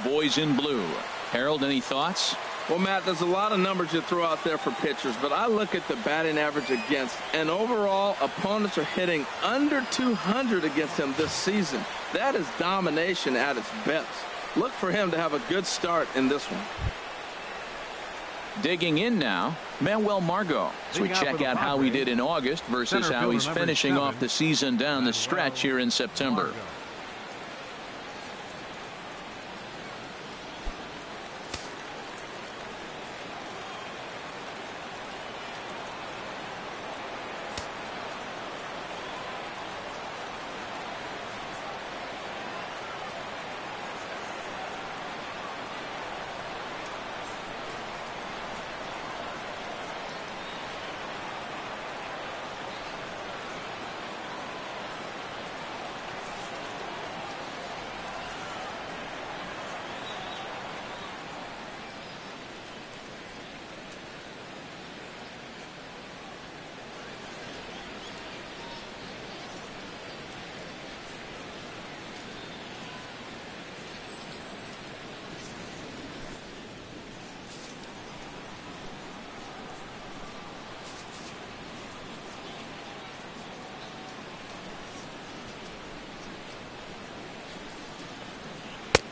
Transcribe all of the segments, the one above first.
boys in blue. Harold, any thoughts? Well, Matt, there's a lot of numbers you throw out there for pitchers, but I look at the batting average against, and overall, opponents are hitting under 200 against him this season. That is domination at its best. Look for him to have a good start in this one. Digging in now, Manuel Margot. So we check out how he did in August versus how he's finishing off the season down the stretch here in September.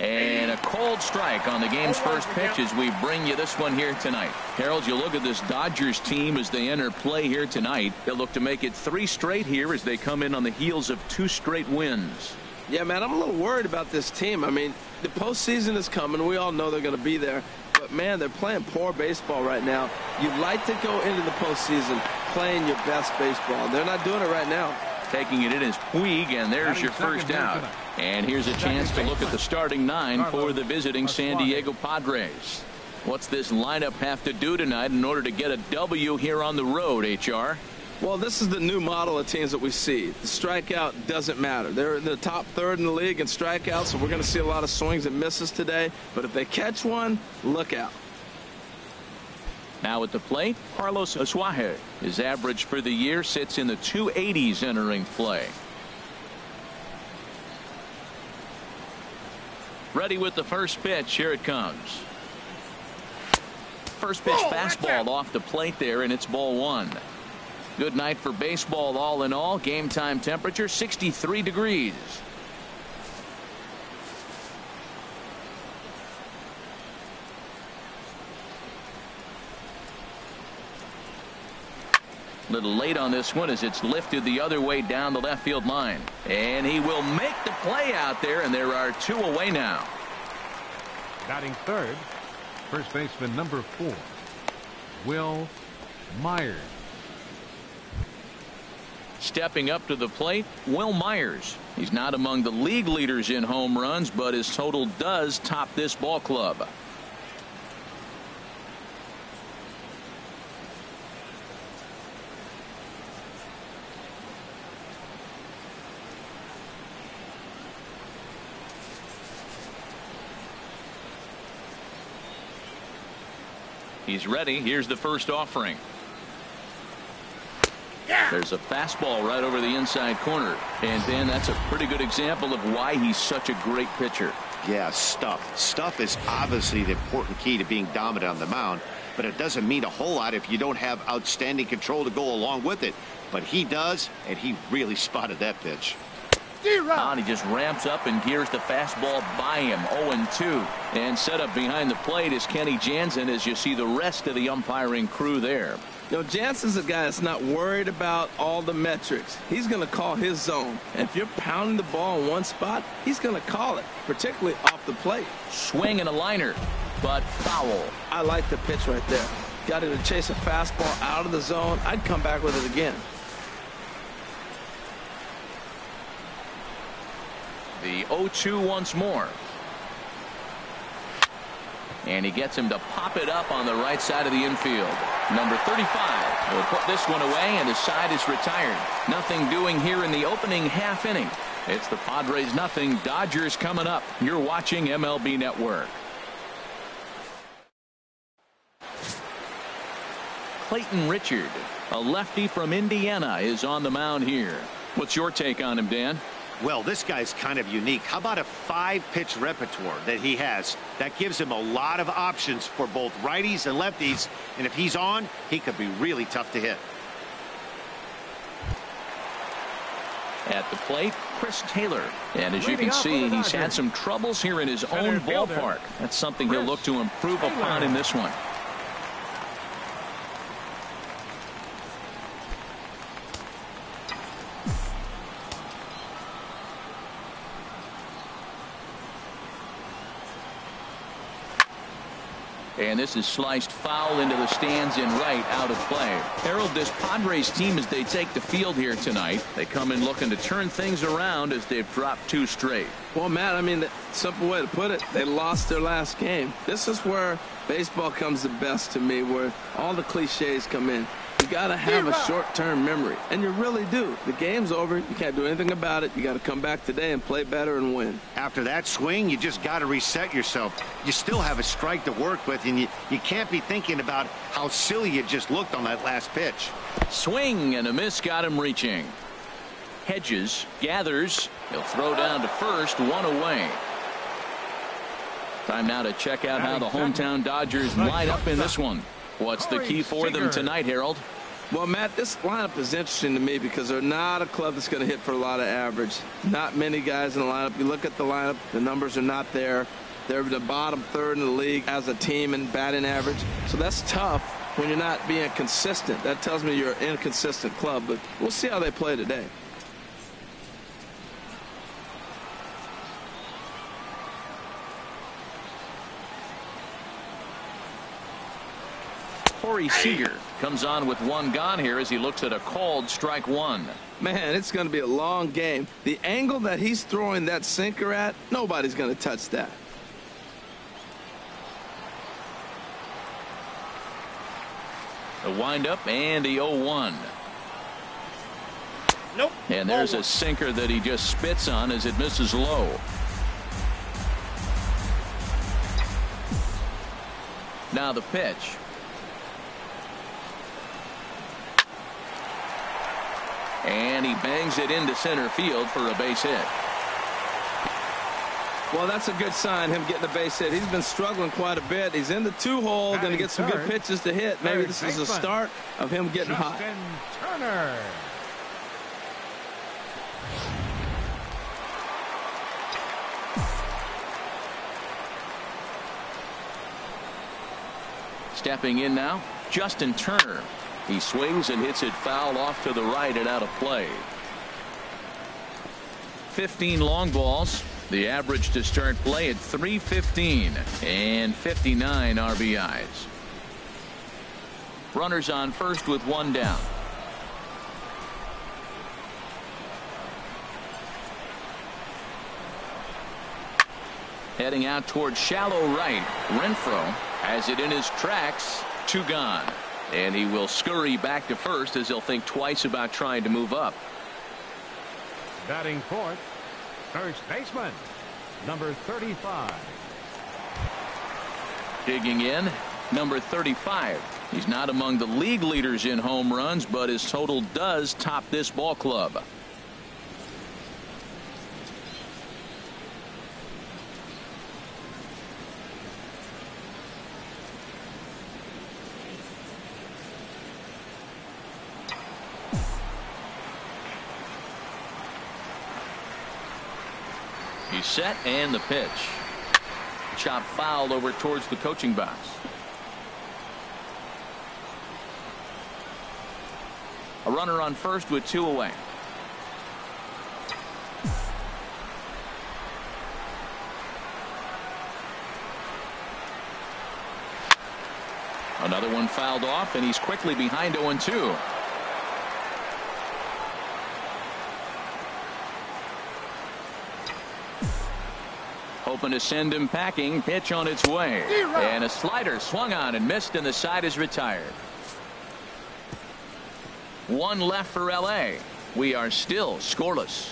And a cold strike on the game's first pitch as we bring you this one here tonight. Harold, you look at this Dodgers team as they enter play here tonight. They'll look to make it 3 straight here as they come in on the heels of 2 straight wins. Yeah, man, I'm a little worried about this team. I mean, the postseason is coming. We all know they're going to be there. But, man, they're playing poor baseball right now. You'd like to go into the postseason playing your best baseball. They're not doing it right now. Taking it in is Puig, and there's your first out. And here's a chance to look at the starting 9 for the visiting San Diego Padres. What's this lineup have to do tonight in order to get a W here on the road, HR? Well, this is the new model of teams that we see. The strikeout doesn't matter. They're in the top 3rd in the league in strikeouts, so we're going to see a lot of swings and misses today. But if they catch one, look out. Now at the plate, Carlos Asuaje. His average for the year sits in the 280s entering play. Ready with the first pitch. Here it comes. First pitch fastball off the plate there, and it's ball 1. Good night for baseball all in all. Game time temperature 63 degrees. Little late on this one as it's lifted the other way down the left field line. And he will make the play out there, and there are 2 away now. Batting third, first baseman number 4, Will Myers. Stepping up to the plate, Will Myers. He's not among the league leaders in home runs, but his total does top this ball club. He's ready. Here's the first offering. There's a fastball right over the inside corner. And Ben, that's a pretty good example of why he's such a great pitcher. Yeah, stuff. Stuff is obviously the important key to being dominant on the mound, but it doesn't mean a whole lot if you don't have outstanding control to go along with it. But he does, and he really spotted that pitch. And he just ramps up and gears the fastball by him. 0-2. And set up behind the plate is Kenny Jansen as you see the rest of the umpiring crew there. You know, Jansen's a guy that's not worried about all the metrics. He's going to call his zone. And if you're pounding the ball in one spot, he's going to call it, particularly off the plate. Swing and a liner, but foul. I like the pitch right there. Got him to chase a fastball out of the zone. I'd come back with it again. The 0-2 once more. And he gets him to pop it up on the right side of the infield. Number 35 will put this one away, and his side is retired. Nothing doing here in the opening half inning. It's the Padres nothing. Dodgers coming up. You're watching MLB Network. Clayton Richard, a lefty from Indiana, is on the mound here. What's your take on him, Dan? Well, this guy's kind of unique. How about a 5-pitch repertoire that he has? That gives him a lot of options for both righties and lefties. And if he's on, he could be really tough to hit. At the plate, Chris Taylor. And as you can see, he's had some troubles here in his own ballpark. That's something he'll look to improve upon in this one. And this is sliced foul into the stands in right, out of play. Harold, this Padres team, as they take the field here tonight, they come in looking to turn things around as they've dropped 2 straight. Well, Matt, I mean, the simple way to put it, they lost their last game. This is where baseball comes the best to me, where all the cliches come in. You got to have a short-term memory, and you really do. The game's over. You can't do anything about it. You got to come back today and play better and win. After that swing, you just got to reset yourself. You still have a strike to work with, and you can't be thinking about how silly you just looked on that last pitch. Swing and a miss got him reaching. Hedges gathers. He'll throw down to first, 1 away. Time now to check out how the hometown Dodgers line up in this one. What's the key for them tonight, Harold? Well, Matt, this lineup is interesting to me because they're not a club that's going to hit for a lot of average. Not many guys in the lineup. You look at the lineup, the numbers are not there. They're the bottom third in the league as a team in batting average. So that's tough when you're not being consistent. That tells me you're an inconsistent club, but we'll see how they play today. Corey Seager comes on with 1 gone here as he looks at a called strike 1. Man, it's going to be a long game. The angle that he's throwing that sinker at, nobody's going to touch that. The windup and the 0-1. Nope. And there's a sinker that he just spits on as it misses low. Now the pitch. And he bangs it into center field for a base hit. Well, that's a good sign, him getting a base hit. He's been struggling quite a bit. He's in the 2-hole, going to get some good pitches to hit. Maybe this is the start of him getting hot. Turner. Stepping in now, Justin Turner. He swings and hits it foul off to the right and out of play. 15 long balls. The average to start play at 315 and 59 RBIs. Runners on first with 1 down. Heading out towards shallow right. Renfroe has it in his tracks. 2 gone. And he will scurry back to first as he'll think twice about trying to move up. Batting fourth, first baseman, number 35. Digging in, number 35. He's not among the league leaders in home runs, but his total does top this ball club. He's set and the pitch. Chop foul over towards the coaching box. A runner on first with 2 away. Another one fouled off, and he's quickly behind 0-2. Hoping to send him packing. Pitch on its way. And a slider swung on and missed, and the side is retired. 1 left for L.A. We are still scoreless.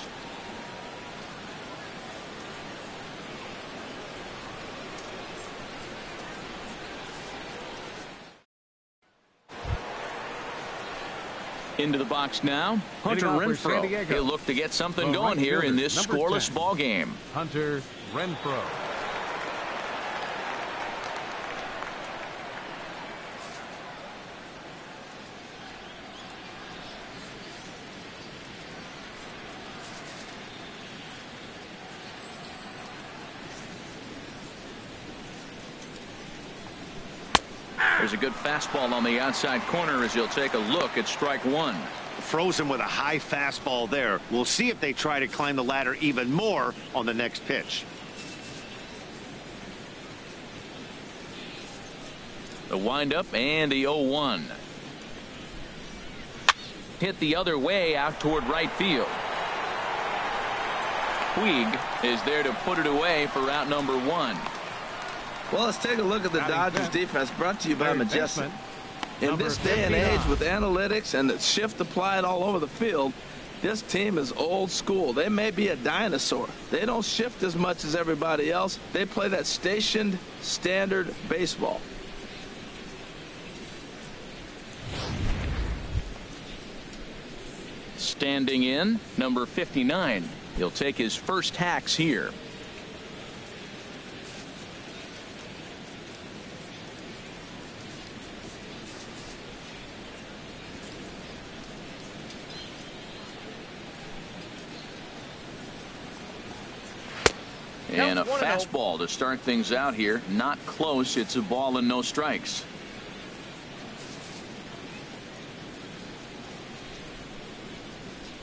Into the box now, Hunter Renfroe. He'll look to get something going here in this scoreless ball game. Hunter Renfroe. There's a good fastball on the outside corner as he'll take a look at strike one. Frozen with a high fastball there. We'll see if they try to climb the ladder even more on the next pitch. The windup and the 0-1. Hit the other way out toward right field. Puig is there to put it away for out number one. Well, let's take a look at the Dodgers defense, brought to you by Majestic. In this day and age with analytics and the shift applied all over the field, this team is old school. They may be a dinosaur. They don't shift as much as everybody else. They play that stationed standard baseball. Standing in, number 59. He'll take his first hacks here. And a fastball to start things out here. Not close. It's a ball and no strikes.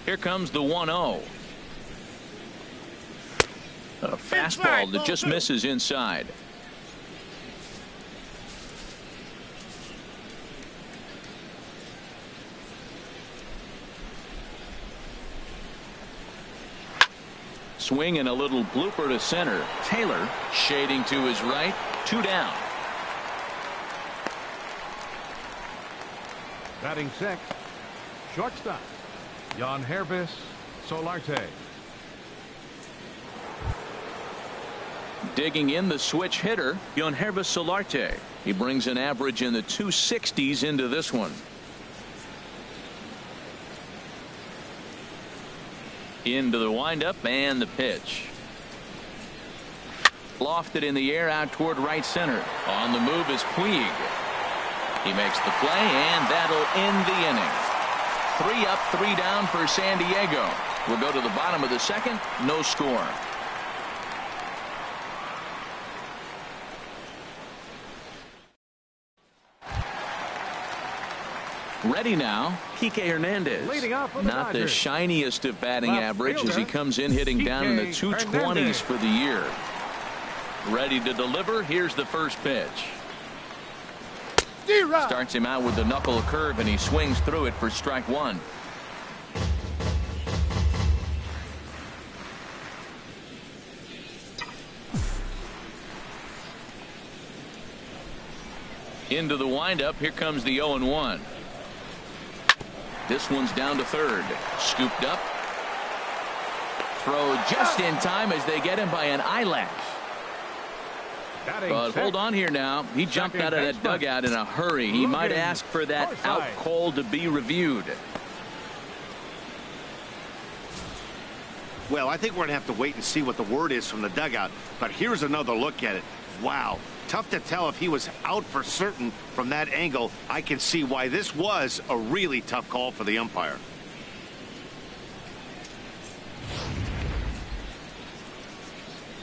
Here comes the 1-0. A fastball that just misses inside. Swing and a little blooper to center. Taylor shading to his right. 2 down. Batting sixth, shortstop, Yangervis Solarte. Digging in the switch hitter, Yangervis Solarte. He brings an average in the 260s into this one. Into the windup and the pitch. Lofted in the air out toward right center. On the move is Puig. He makes the play, and that'll end the inning. 3 up, 3 down for San Diego. We'll go to the bottom of the second. No score. Ready now, Kike Hernandez. Not the shiniest of batting average as he comes in hitting down in the 220s for the year. Ready to deliver. Here's the first pitch. Starts him out with the knuckle curve, and he swings through it for strike one. Into the windup. Here comes the 0-1. This one's down to third. Scooped up. Throw just in time as they get him by an eyelash. But hold on here now. He jumped out of that dugout in a hurry. He might ask for that out call to be reviewed. Well, I think we're going to have to wait and see what the word is from the dugout. But here's another look at it. Wow. Tough to tell if he was out for certain from that angle. I can see why this was a really tough call for the umpire.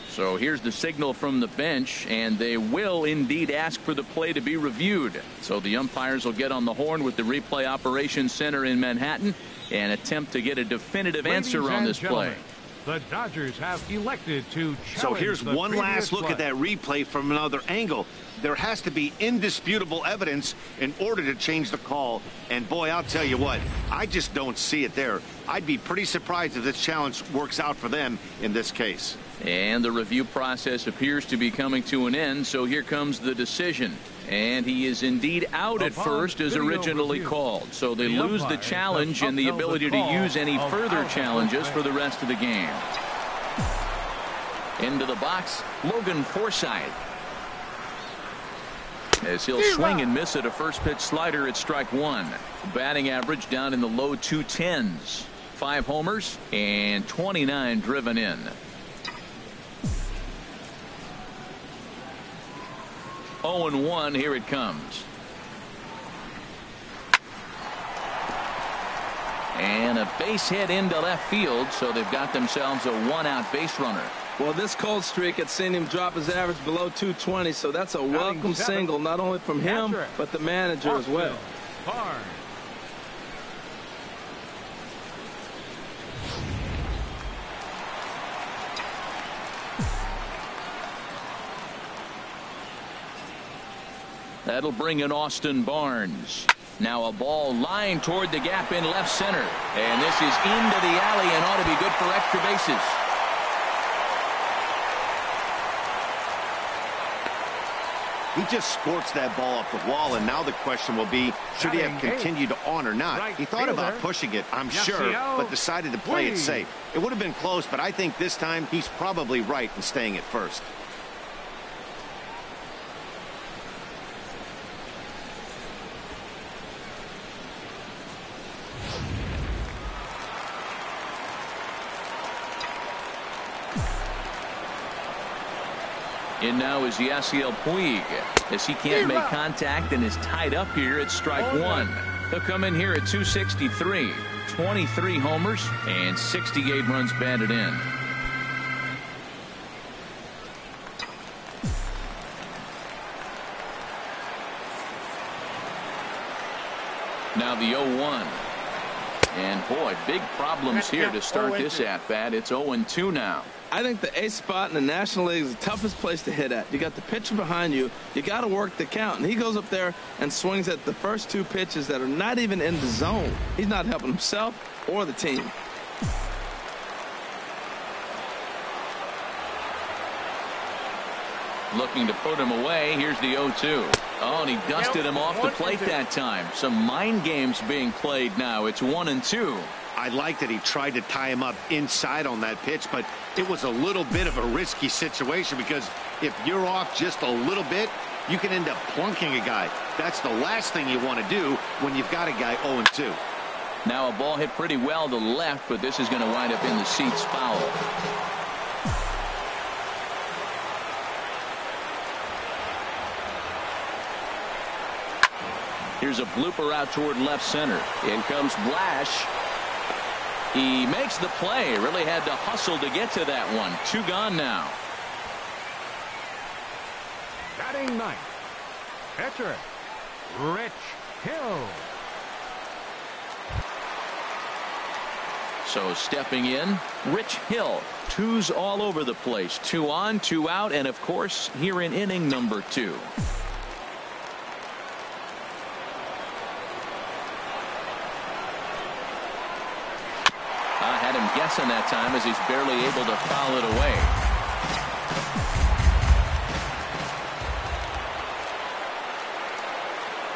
So here's the signal from the bench, and they will indeed ask for the play to be reviewed. So the umpires will get on the horn with the replay operations center in Manhattan and attempt to get a definitive answer on this play. The Dodgers have elected to challenge. So here's one last look at that replay from another angle. There has to be indisputable evidence in order to change the call. And boy, I'll tell you what, I just don't see it there. I'd be pretty surprised if this challenge works out for them in this case. And the review process appears to be coming to an end. So here comes the decision. And he is indeed out at first as originally called. So they lose the challenge and the ability to use any further challenges for the rest of the game. Into the box, Logan Forsythe. as he'll swing and miss at a first pitch slider at strike one. Batting average down in the low 210s. 5 homers and 29 driven in. 0-1. Here it comes. And a base hit into left field, so they've got themselves a 1-out base runner. Well, this cold streak had seen him drop his average below 220, so that's a welcome single, not only from him, but the manager as well. Barnes. That'll bring in Austin Barnes. Now a ball lined toward the gap in left center. And this is into the alley and ought to be good for extra bases. He just sports that ball up the wall, and now the question will be, should he have continued on or not? He thought about pushing it, I'm sure, but decided to play it safe. It would have been close, but I think this time he's probably right in staying at first. In now is Yasiel Puig, as he can't make contact and is tied up here at strike one. He'll come in here at 263, 23 homers and 68 runs batted in. Now the 0-1. And boy, big problems here to start this at bat. It's 0-2 now. I think the ace spot in the National League is the toughest place to hit at. You got the pitcher behind you. You got to work the count. And he goes up there and swings at the first 2 pitches that are not even in the zone. He's not helping himself or the team. Looking to put him away. Here's the 0-2. Oh, and he dusted him off the plate that time. Some mind games being played now. It's 1-2. I like that he tried to tie him up inside on that pitch, but it was a little bit of a risky situation because if you're off just a little bit, you can end up plunking a guy. That's the last thing you want to do when you've got a guy 0-2. Now a ball hit pretty well to left, but this is going to wind up in the seats foul. Here's a blooper out toward left center. In comes Blash. He makes the play. Really had to hustle to get to that one. 2 gone now. Batting ninth, pitcher Rich Hill. So stepping in, Rich Hill. 2s all over the place. 2 on, 2 out, and of course here in inning number 2. Had him guessing that time as he's barely able to foul it away.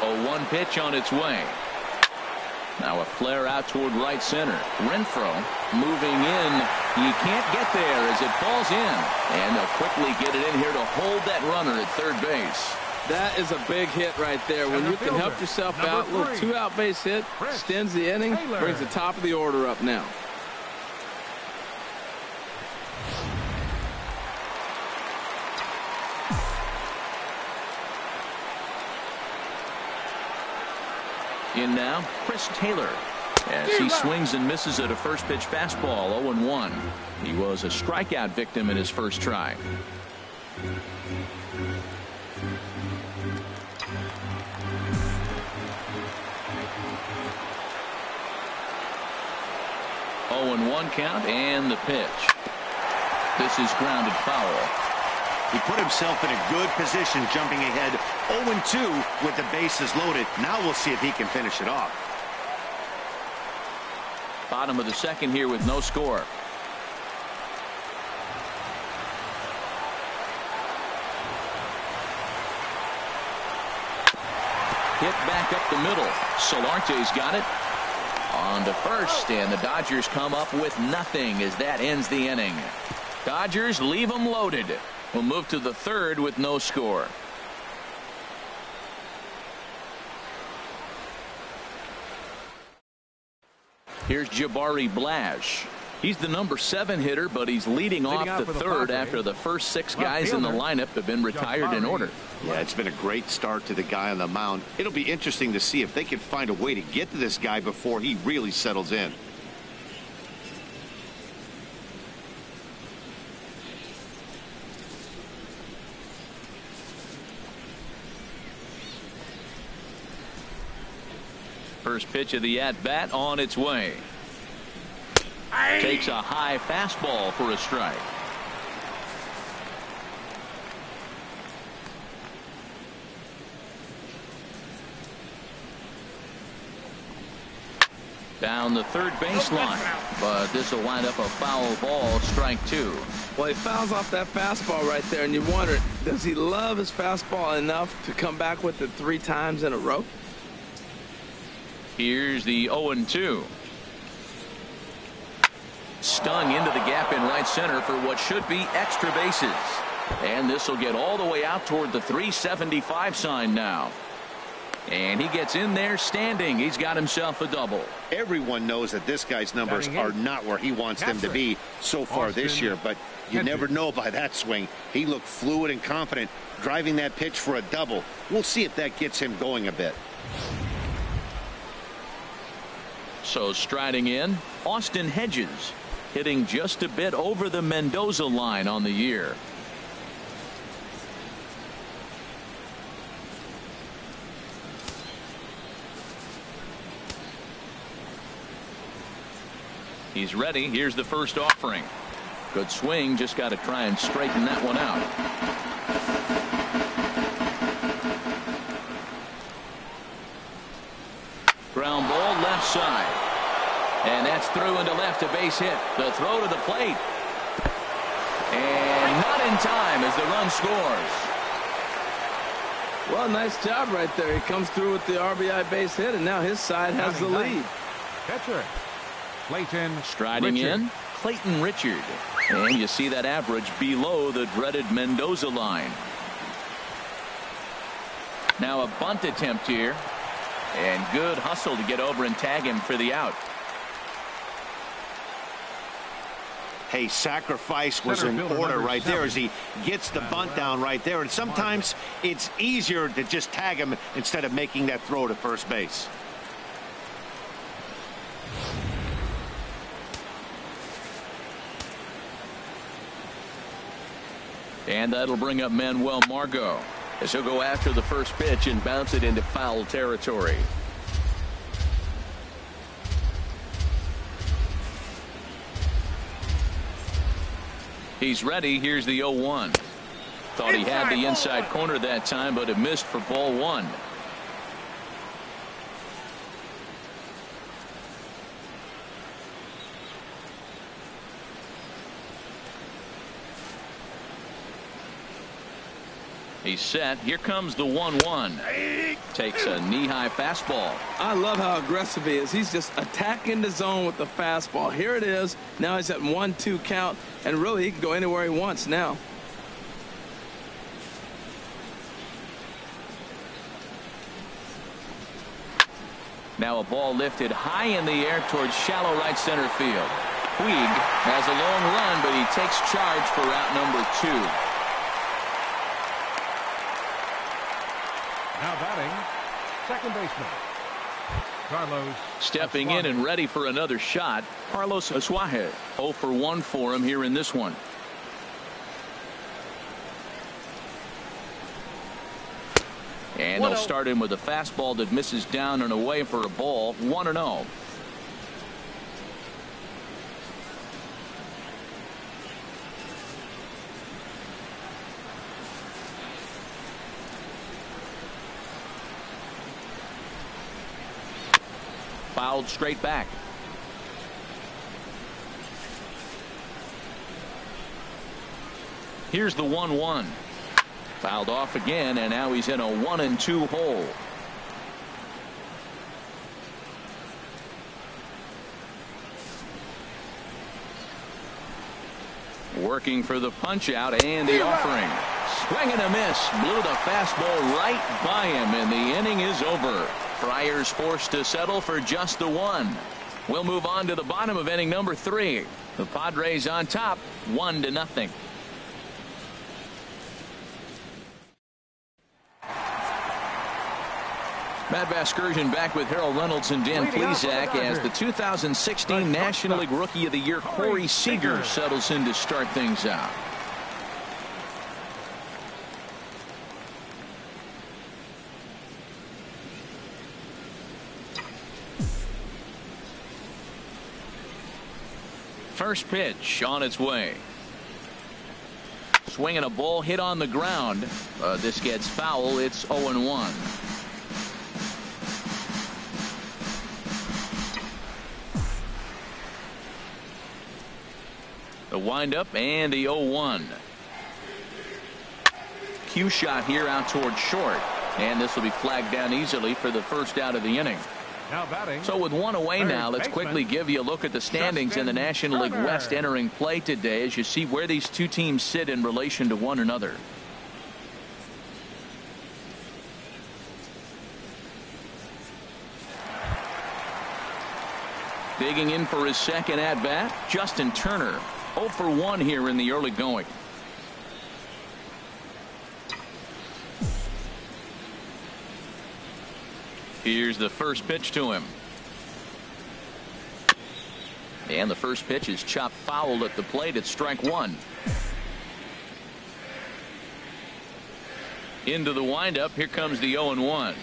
A 1 pitch on its way. Now a flare out toward right center. Renfroe moving in. He can't get there as it falls in. And they'll quickly get it in here to hold that runner at third base. That is a big hit right there. When you can help yourself out, a little 2-out base hit, extends the inning, brings the top of the order up now. In now, Chris Taylor, as he swings and misses at a first pitch fastball. 0-1. He was a strikeout victim in his first try. Oh, and 1 count, and the pitch. This is grounded foul. He put himself in a good position jumping ahead 0-2 with the bases loaded. Now we'll see if he can finish it off. Bottom of the second here with no score. Hit back up the middle. Solarte's got it. On to first, and the Dodgers come up with nothing as that ends the inning. Dodgers leave them loaded. We'll move to the third with no score. Here's Jabari Blash. He's the number 7 hitter, but he's leading off the third after the first 6 guys in the lineup have been retired in order. Yeah, it's been a great start to the guy on the mound. It'll be interesting to see if they can find a way to get to this guy before he really settles in. First pitch of the at-bat on its way. Takes a high fastball for a strike. Down the third baseline, but this will wind up a foul ball, strike 2. Well, he fouls off that fastball right there, and you wonder, does he love his fastball enough to come back with it 3 times in a row? Here's the 0-2. Stung into the gap in right center for what should be extra bases. And this will get all the way out toward the 375 sign now. And he gets in there standing. He's got himself a double. Everyone knows that this guy's numbers are not where he wants them to be so far this year, but you never know by that swing. He looked fluid and confident driving that pitch for a double. We'll see if that gets him going a bit. So striding in, Austin Hedges, hitting just a bit over the Mendoza line on the year. He's ready. Here's the first offering. Good swing. Just got to try and straighten that one out. Ground ball left side. And that's through into left, a base hit. The throw to the plate. And not in time as the run scores. Well, nice job right there. He comes through with the RBI base hit, and now his side has the lead. Catcher, Clayton Striding Richard. in, Clayton Richard. And you see that average below the dreaded Mendoza line. Now a bunt attempt here. And good hustle to get over and tag him for the out. Hey, sacrifice was in order right there as he gets the bunt down right there. And sometimes it's easier to just tag him instead of making that throw to first base. And that'll bring up Manuel Margot as he'll go after the first pitch and bounce it into foul territory. He's ready. Here's the 0-1. Thought he had the inside corner that time, but it missed for ball 1. He's set. Here comes the 1-1. Takes a knee-high fastball. I love how aggressive he is. He's just attacking the zone with the fastball. Here it is. Now he's at 1-2 count, and really he can go anywhere he wants now. Now a ball lifted high in the air towards shallow right center field. Puig has a long run, but he takes charge for out number 2. Now batting, second baseman, Carlos. Stepping in and ready for another shot, Carlos Asuaje. 0 for 1 for him here in this one. And they'll start him with a fastball that misses down and away for a ball. 1-0. Fouled straight back. Here's the 1-1. Fouled off again, and now he's in a 1-2 hole. Working for the punch out and the offering. Swing and a miss. Blew the fastball right by him, and the inning is over. Friars forced to settle for just the 1. We'll move on to the bottom of inning number 3. The Padres on top, 1-0. Matt Vasgersian back with Harold Reynolds and Dan Plesac as the 2016 National League Rookie of the Year Corey Seager settles in to start things out. First pitch on its way. Swinging a ball hit on the ground. This gets foul. It's 0-1. The windup and the 0-1. Cue shot here out towards short, and this will be flagged down easily for the first out of the inning. Now batting. So with one away now, let's quickly give you a look at the standings in the National League West entering play today as you see where these two teams sit in relation to one another. Digging in for his second at bat, Justin Turner. 0 for 1 here in the early going. Here's the first pitch to him. And the first pitch is chopped foul at the plate at strike 1. Into the windup. Here comes the 0-1.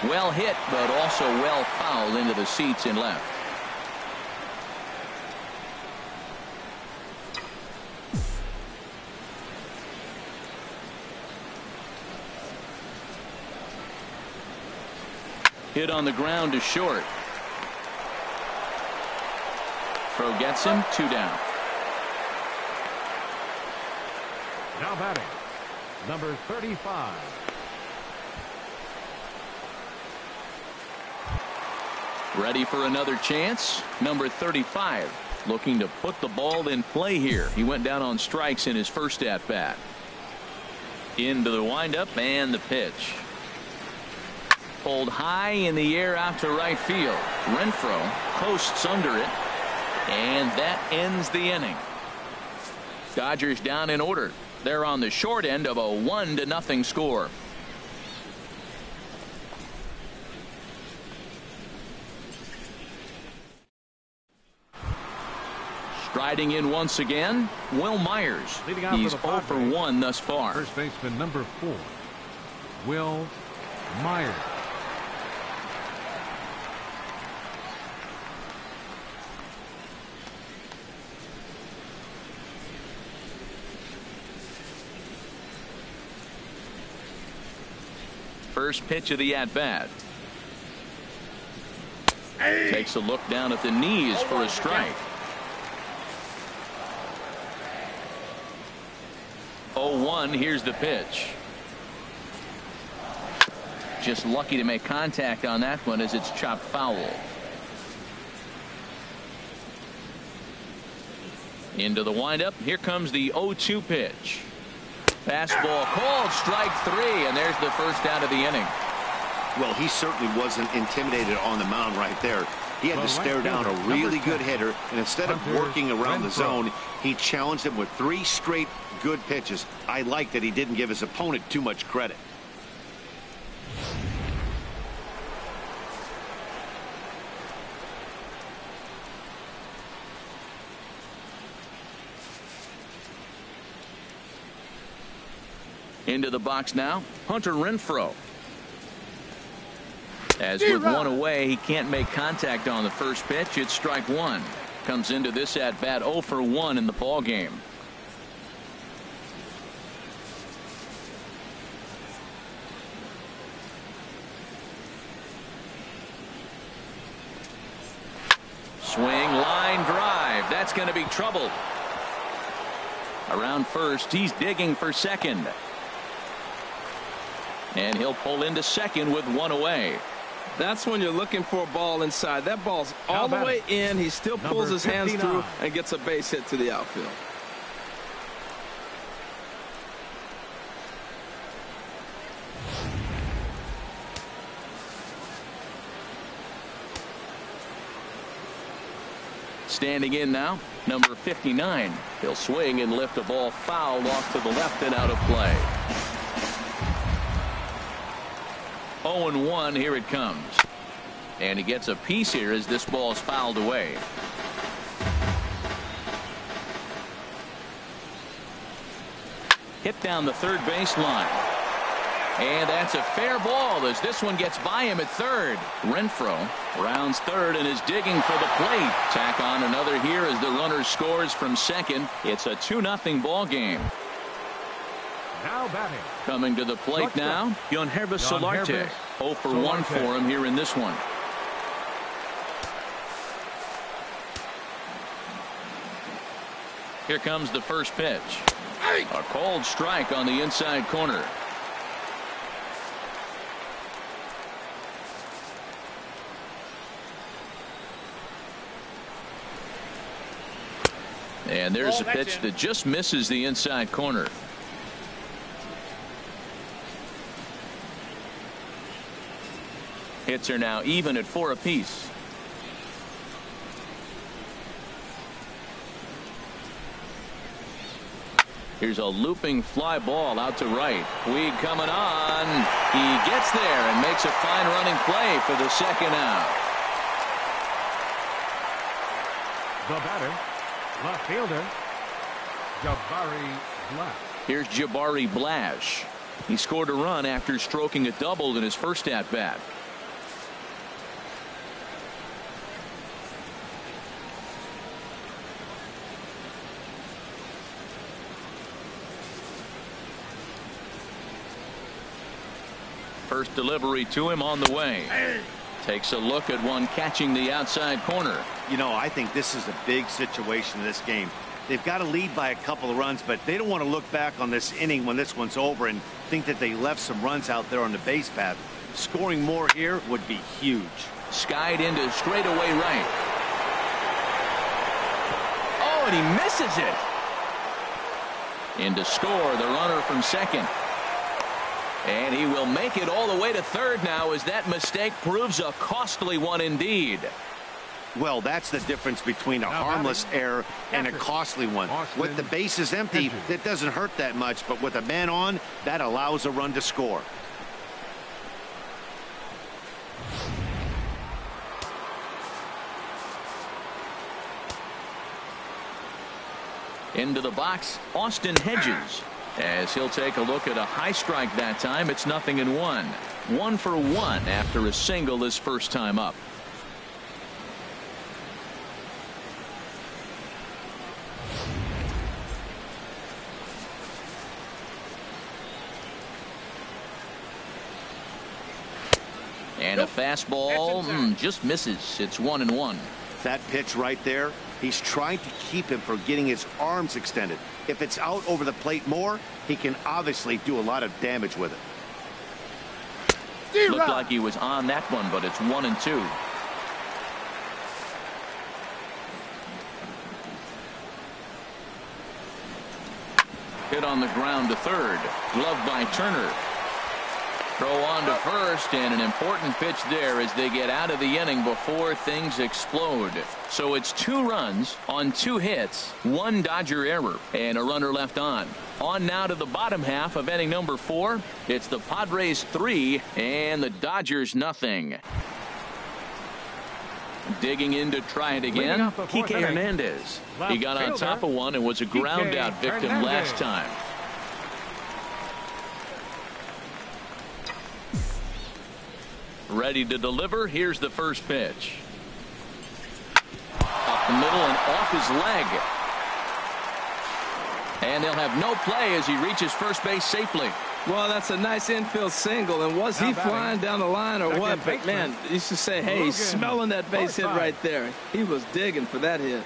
Well hit, but also well fouled into the seats in left. Hit on the ground to short. Throw gets him. 2 down. Now batting, number 35. Ready for another chance. Number 35 looking to put the ball in play here. He went down on strikes in his first at bat. Into the windup and the pitch. Pulled high in the air out to right field. Renfroe coasts under it, and that ends the inning. Dodgers down in order. They're on the short end of a 1-0 score. Striding in once again, Will Myers. He's 0 for 1 thus far. First baseman number 4, Will Myers. First pitch of the at-bat. Takes a look down at the knees for a strike. 0-1. Here's the pitch. Just lucky to make contact on that one as it's chopped foul. Into the windup. Here comes the 0-2 pitch. Fastball called, strike 3, and there's the first out of the inning. Well, he certainly wasn't intimidated on the mound right there. He had to stare down a really good hitter, and instead of working around the zone, he challenged him with 3 straight good pitches. I like that he didn't give his opponent too much credit. Into the box now, Hunter Renfroe. As with one away, he can't make contact on the first pitch. It's strike 1. Comes into this at bat 0 for 1 in the ball game. Swing, line drive. That's going to be trouble. Around first, he's digging for second. And he'll pull into second with 1 away. That's when you're looking for a ball inside. That ball's all the way in. He still pulls his hands through and gets a base hit to the outfield. Standing in now, number 59. He'll swing and lift a ball foul off to the left and out of play. 0-1, here it comes. And he gets a piece here as this ball is fouled away. Hit down the third base line. And that's a fair ball as this one gets by him at third. Renfroe rounds third and is digging for the plate. Tack on another here as the runner scores from second. It's a 2-0 ball game. Now batting. Coming to the plate now, Yangervis Solarte. 0 for 1 for him here in this one. Here comes the first pitch. A cold strike on the inside corner. And there's a pitch that just misses the inside corner. Hits are now even at 4 apiece. Here's a looping fly ball out to right. Puig coming on. He gets there and makes a fine running play for the second out. The batter, left fielder, Jabari Blash. Here's Jabari Blash. He scored a run after stroking a double in his first at bat. First delivery to him on the way. Takes a look at one catching the outside corner. You know, I think this is a big situation in this game. They've got to lead by a couple of runs, but they don't want to look back on this inning when this one's over and think that they left some runs out there on the base path. Scoring more here would be huge. Skied into straightaway right. Oh, and he misses it. In to score the runner from second. And he will make it all the way to third now as that mistake proves a costly one indeed. Well, that's the difference between a harmless error and a costly one. With the bases empty, it doesn't hurt that much, but with a man on, that allows a run to score. Into the box, Austin Hedges. As he'll take a look at a high strike that time. It's 0-1. 1 for 1 after a single his first time up. And a fastball just misses. It's 1-1. That pitch right there, he's trying to keep him from getting his arms extended. If it's out over the plate more, he can obviously do a lot of damage with it. Looked like he was on that one, but it's 1-2. Hit on the ground to third. Gloved by Turner. Throw on to first, and an important pitch there as they get out of the inning before things explode. So it's 2 runs on 2 hits, 1 Dodger error, and a runner left on. On now to the bottom half of inning number 4. It's the Padres 3 and the Dodgers nothing. Digging in to try it again, Kike Hernandez. He got on top of one and was a ground out victim last time. Ready to deliver. Here's the first pitch. Up the middle and off his leg. And they'll have no play as he reaches first base safely. Well, that's a nice infield single. And was he flying down the line or what? But, man, you should say, hey, he's smelling that base hit right there. He was digging for that hit.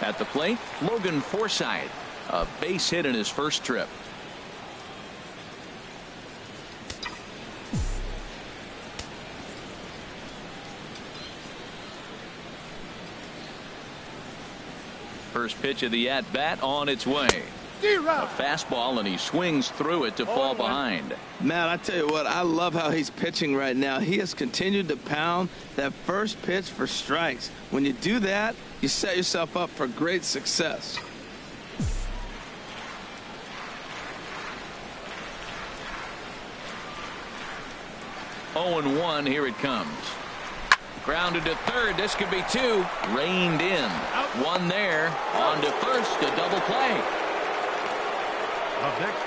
At the plate, Logan Forsythe. A base hit in his first trip. First pitch of the at-bat on its way. A fastball, and he swings through it to fall behind. Man, I tell you what, I love how he's pitching right now. He has continued to pound that first pitch for strikes. When you do that, you set yourself up for great success. Oh and 1, here it comes. Grounded to third. This could be 2. Reined in. 1 there. On to first. A double play.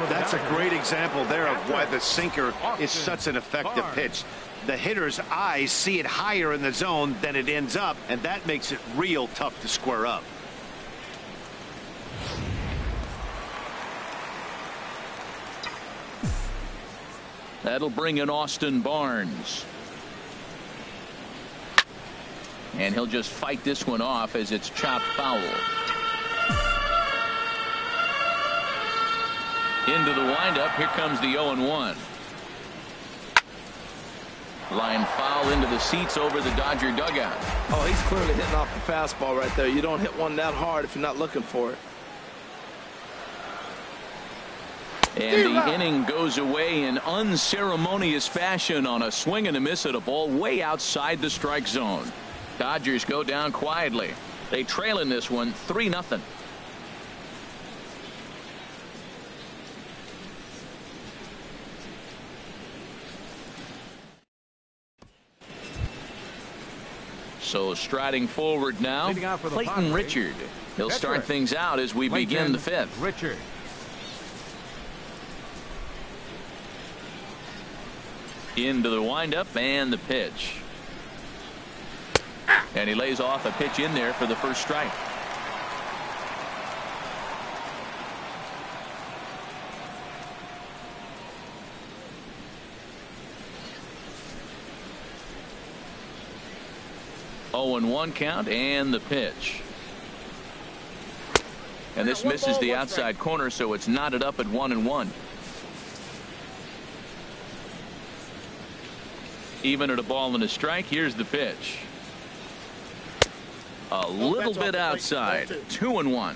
That's a great example there of why the sinker is such an effective pitch. The hitter's eyes see it higher in the zone than it ends up, and that makes it real tough to square up. That'll bring in Austin Barnes. And he'll just fight this one off as it's chopped foul. Into the windup. Here comes the 0-1. Line foul into the seats over the Dodger dugout. Oh, he's clearly hitting off the fastball right there. You don't hit one that hard if you're not looking for it. And the inning goes away in unceremonious fashion on a swing and a miss at a ball way outside the strike zone. Dodgers go down quietly. They trail in this one 3-0. So striding forward now, Clayton Richard. He'll start things out as we begin the 5th. Richard. Into the windup and the pitch. And he lays off a pitch in there for the first strike. Oh and 1 count and the pitch. And this misses the outside corner, so it's knotted up at 1-1. Even at a ball and a strike. Here's the pitch. A little bit outside. 2-1.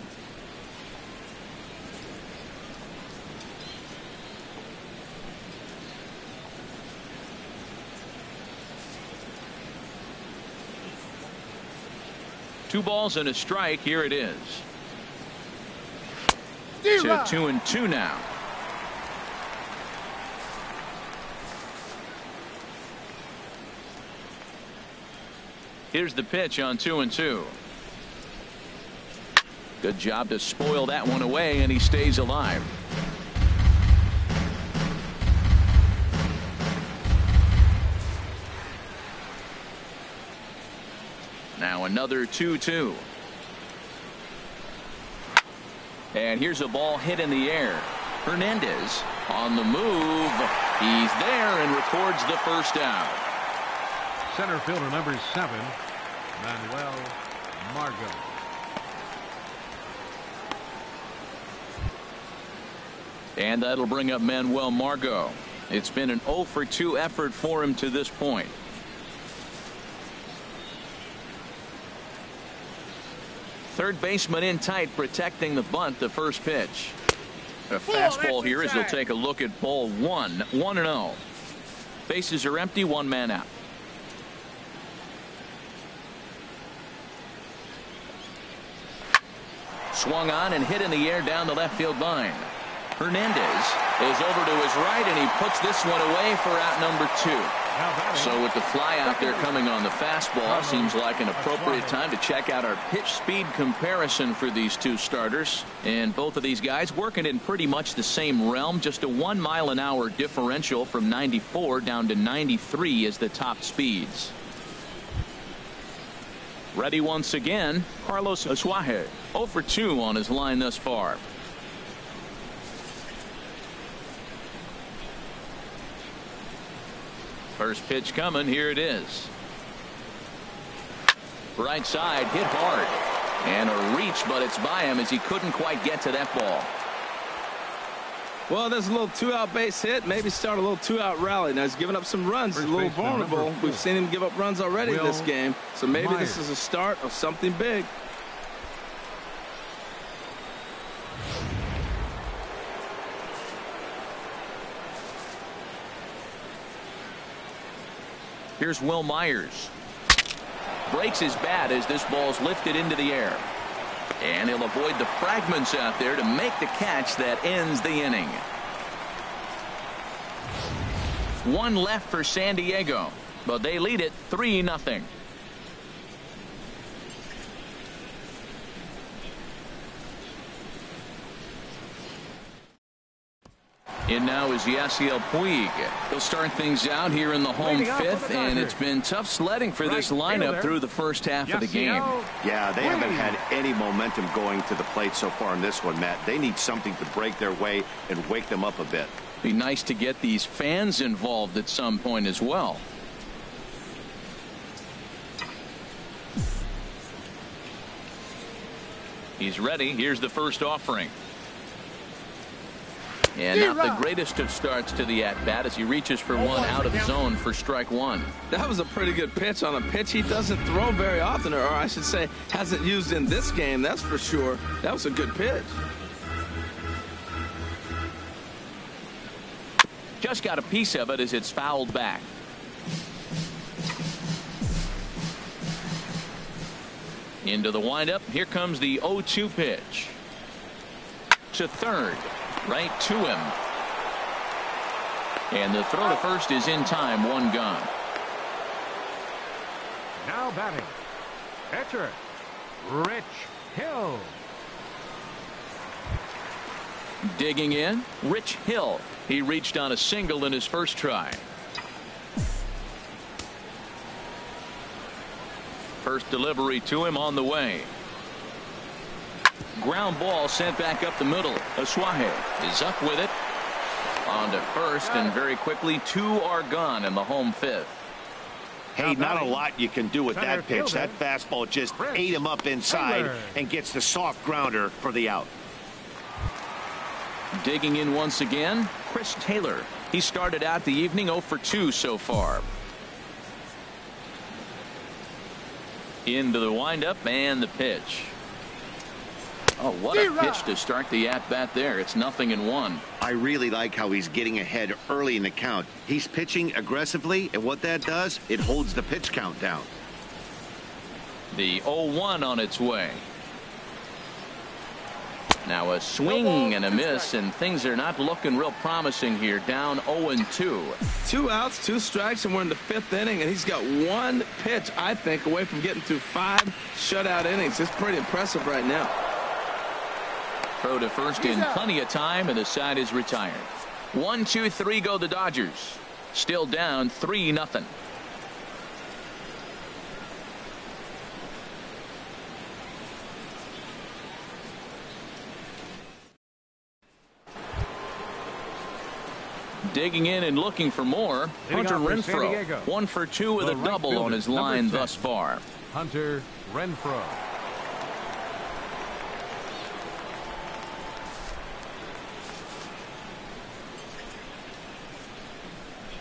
Two balls and a strike. Here it is. To 2-2 now. Here's the pitch on 2-2. Good job to spoil that one away, and he stays alive. Now another 2-2. And here's a ball hit in the air. Hernandez on the move. He's there and records the first out. Center fielder number 7, Manuel Margot. And that'll bring up Manuel Margot. It's been an 0-for-2 effort for him to this point. Third baseman in tight, protecting the bunt. The first pitch. A fastball here as he'll take a look at ball 1. 1-0. Bases are empty. 1 man out. Swung on and hit in the air down the left field line. Hernandez is over to his right, and he puts this one away for out number 2. So with the fly out there coming on the fastball, seems like an appropriate time to check out our pitch speed comparison for these two starters. And both of these guys working in pretty much the same realm. Just a 1 mile-an-hour differential from 94 down to 93 is the top speeds. Ready once again, Carlos Asuaje. 0-for-2 on his line thus far. First pitch coming. Here it is. Right side, hit hard. And a reach, but it's by him as he couldn't quite get to that ball. Well, there's a little 2-out base hit. Maybe start a little 2-out rally. Now he's giving up some runs. He's a little vulnerable. We've seen him give up runs already in this game. So maybe this is a start of something big. Here's Will Myers. Breaks his bat as this ball's lifted into the air. And he'll avoid the fragments out there to make the catch that ends the inning. One left for San Diego, but they lead it 3-0. In now is Yasiel Puig. He'll start things out here in the home fifth, and it's been tough sledding for this lineup through the first half of the game. Yeah, they haven't had any momentum going to the plate so far in this one, Matt. They need something to break their way and wake them up a bit. Be nice to get these fans involved at some point as well. He's ready. Here's the first offering. And not the greatest of starts to the at-bat as he reaches for one out of zone for strike one. That was a pretty good pitch on a pitch he doesn't throw very often, or I should say hasn't used in this game, that's for sure. That was a good pitch. Just got a piece of it as it's fouled back. Into the windup. Here comes the 0-2 pitch. To third. Right to him. And the throw to first is in time. One gone. Now batting, catcher, Rich Hill. Digging in, Rich Hill. He reached on a single in his first try. First delivery to him on the way. Ground ball sent back up the middle. Asuaje is up with it. On to first, and very quickly 2 are gone in the home fifth. Hey, not a lot you can do with that pitch. That fastball just ate him up inside and gets the soft grounder for the out. Digging in once again, Chris Taylor. He started out the evening 0 for 2 so far. Into the windup and the pitch. Oh, what a pitch to start the at-bat there. It's 0-1. I really like how he's getting ahead early in the count. He's pitching aggressively, and what that does, it holds the pitch count down. The 0-1 on its way. Now a swing and a miss, and things are not looking real promising here. Down 0-2. 2 outs, 2 strikes, and we're in the 5th inning, and he's got 1 pitch, I think, away from getting through 5 shutout innings. It's pretty impressive right now. Throw to first in plenty of time, and the side is retired. 1, 2, 3 go the Dodgers. Still down 3-0. Digging in and looking for more. Hunter Renfroe. 1 for 2 with a double on his line thus far. Hunter Renfroe.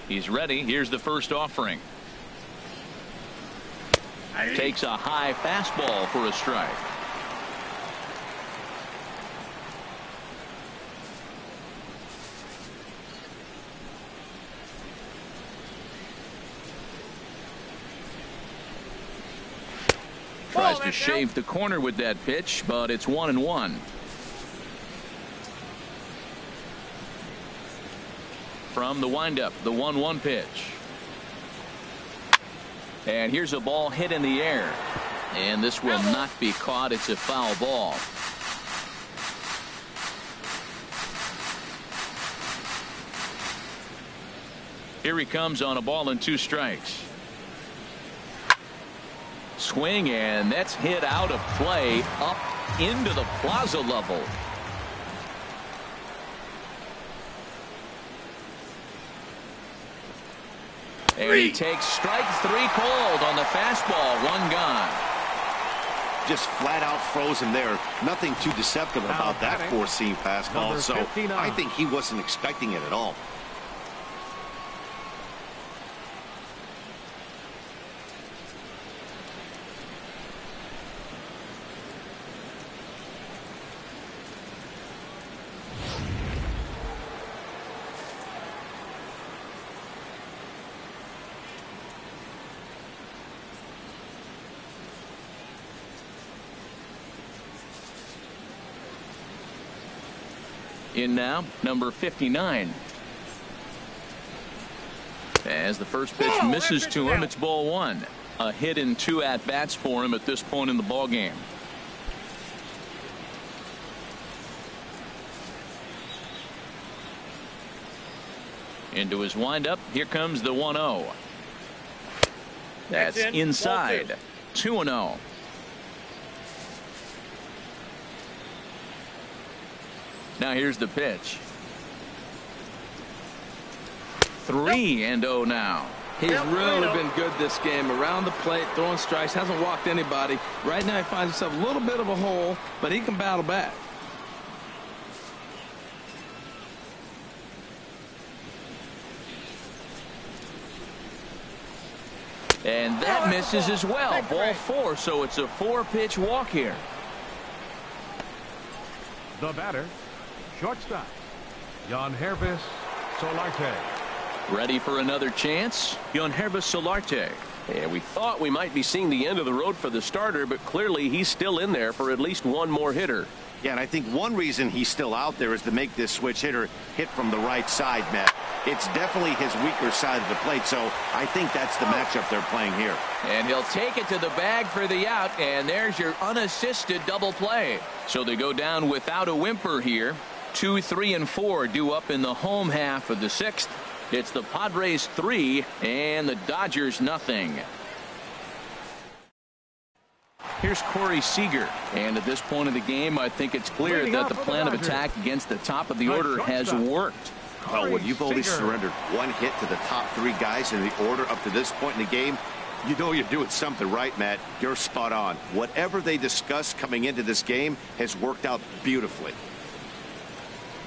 He's ready. Here's the first offering. Takes a high fastball for a strike. Tries to shave the corner with that pitch, but it's 1-1. From the windup, the 1-1 pitch. And here's a ball hit in the air. And this will not be caught. It's a foul ball. Here he comes on a ball and 2 strikes. Swing, and that's hit out of play up into the plaza level. And he takes strike 3 cold on the fastball. 1 gone. Just flat out frozen there. Nothing too deceptive about that 4-seam fastball. So I think he wasn't expecting it at all. In now, number 59. As the first pitch misses to him, it's ball one. A hit in 2 at-bats for him at this point in the ball game. Into his windup. Here comes the 1-0. That's inside. 2-0. Now here's the pitch. 3-0 now. He's really been good this game. Around the plate, throwing strikes, hasn't walked anybody. Right now he finds himself a little bit of a hole, but he can battle back. And that misses as well. Ball 4, so it's a 4-pitch walk here. The batter, shortstop, Yangervis Solarte. Ready for another chance. Yangervis Solarte. Yeah, we thought we might be seeing the end of the road for the starter, but clearly he's still in there for at least one more hitter. Yeah, and I think one reason he's still out there is to make this switch hitter hit from the right side, Matt. It's definitely his weaker side of the plate, so I think that's the matchup they're playing here. And he'll take it to the bag for the out, and there's your unassisted double play. So they go down without a whimper here. 2, 3, and 4 due up in the home half of the 6th. It's the Padres 3 and the Dodgers nothing. Here's Corey Seager, and at this point of the game I think it's clear that the plan of attack against the top of the order has worked. Well, when you've only surrendered one hit to the top 3 guys in the order up to this point in the game, you know you're doing something right, Matt. You're spot on. Whatever they discussed coming into this game has worked out beautifully.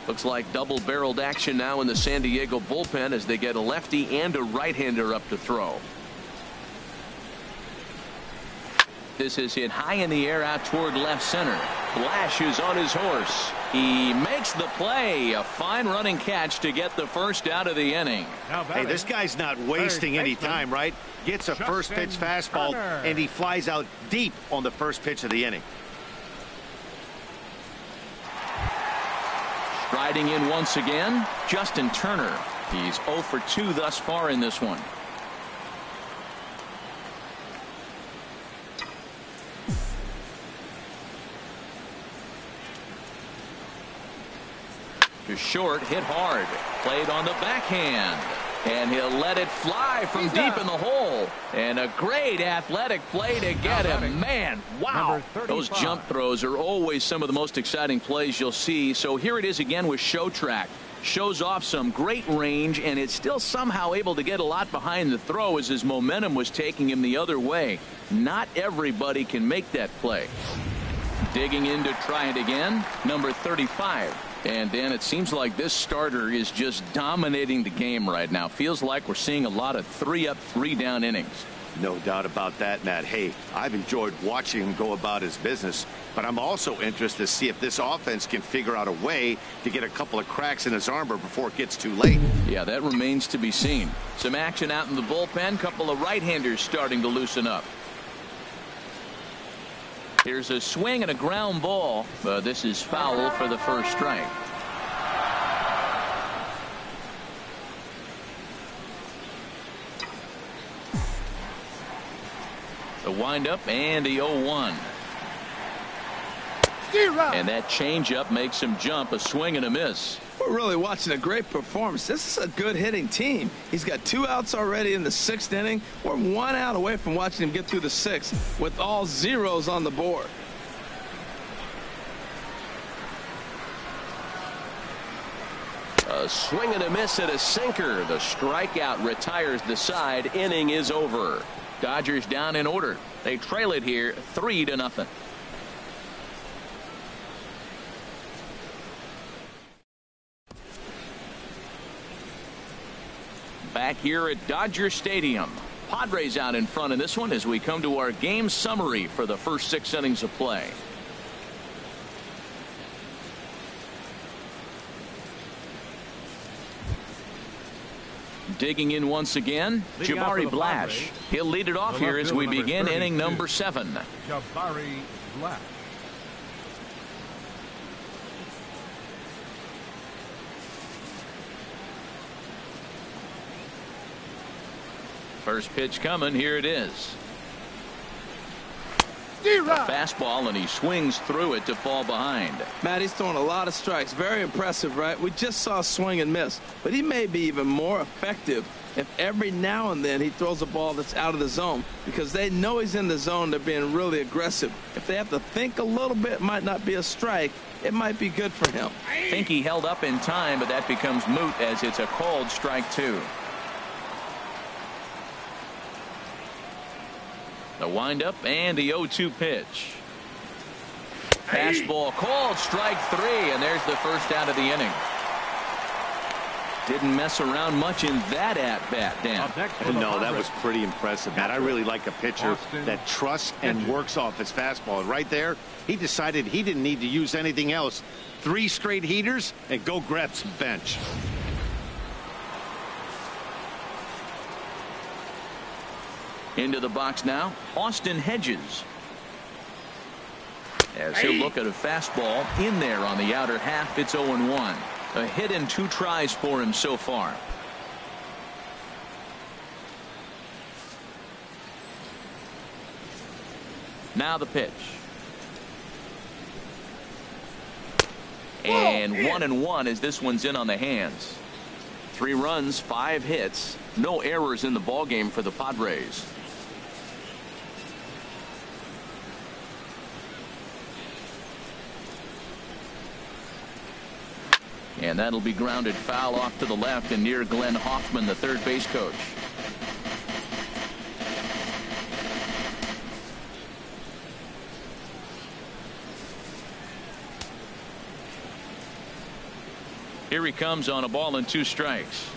Looks like double-barreled action now in the San Diego bullpen as they get a lefty and a right-hander up to throw. This is hit high in the air out toward left center. Blash is on his horse. He makes the play. A fine running catch to get the first out of the inning. Hey, this guy's not wasting any time, right? Gets a first pitch fastball, and he flies out deep on the first pitch of the inning. Striding in once again, Justin Turner. He's 0 for 2 thus far in this one. To short, hit hard. Played on the backhand. And he'll let it fly from deep in the hole. And a great athletic play to get him. Man, wow. Those jump throws are always some of the most exciting plays you'll see. So here it is again with Show Track. Shows off some great range, and it's still somehow able to get a lot behind the throw as his momentum was taking him the other way. Not everybody can make that play. Digging in to try it again, number 35. And Dan, it seems like this starter is just dominating the game right now. Feels like we're seeing a lot of 3-up, 3-down innings. No doubt about that, Matt. Hey, I've enjoyed watching him go about his business, but I'm also interested to see if this offense can figure out a way to get a couple of cracks in his armor before it gets too late. Yeah, that remains to be seen. Some action out in the bullpen. Couple of right-handers starting to loosen up. Here's a swing and a ground ball. This is foul for the first strike. The windup and the 0-1. And that changeup makes him jump. A swing and a miss. We're really watching a great performance. This is a good hitting team. He's got 2 outs already in the 6th inning. We're 1 out away from watching him get through the 6th with all zeros on the board. A swing and a miss at a sinker. The strikeout retires the side. Inning is over. Dodgers down in order. They trail it here 3-0. Back here at Dodger Stadium. Padres out in front in this one as we come to our game summary for the first 6 innings of play. Digging in once again, Jabari Blash. He'll lead it off here as we begin inning number 7. Jabari Blash. First pitch coming. Here it is. A fastball, and he swings through it to fall behind. Matt, he's throwing a lot of strikes. Very impressive, right? We just saw a swing and miss, but he may be even more effective if every now and then he throws a ball that's out of the zone, because they know he's in the zone. They're being really aggressive. If they have to think a little bit, it might not be a strike. It might be good for him. I think he held up in time, but that becomes moot as it's a called strike 2. The windup and the 0-2 pitch. Fastball called strike 3, and there's the first out of the inning. Didn't mess around much in that at-bat, Dan. No, that was pretty impressive, Matt. I really like a pitcher that trusts and works off his fastball. And right there, he decided he didn't need to use anything else. 3 straight heaters and go grab some bench. Into the box now, Austin Hedges. As he'll look at a fastball in there on the outer half. It's 0-1. A hit in 2 tries for him so far. Now the pitch. And 1-1 as this one's in on the hands. 3 runs, 5 hits, no errors in the ballgame for the Padres. And that'll be grounded foul off to the left and near Glenn Hoffman, the third base coach. Here he comes on a ball and 2 strikes.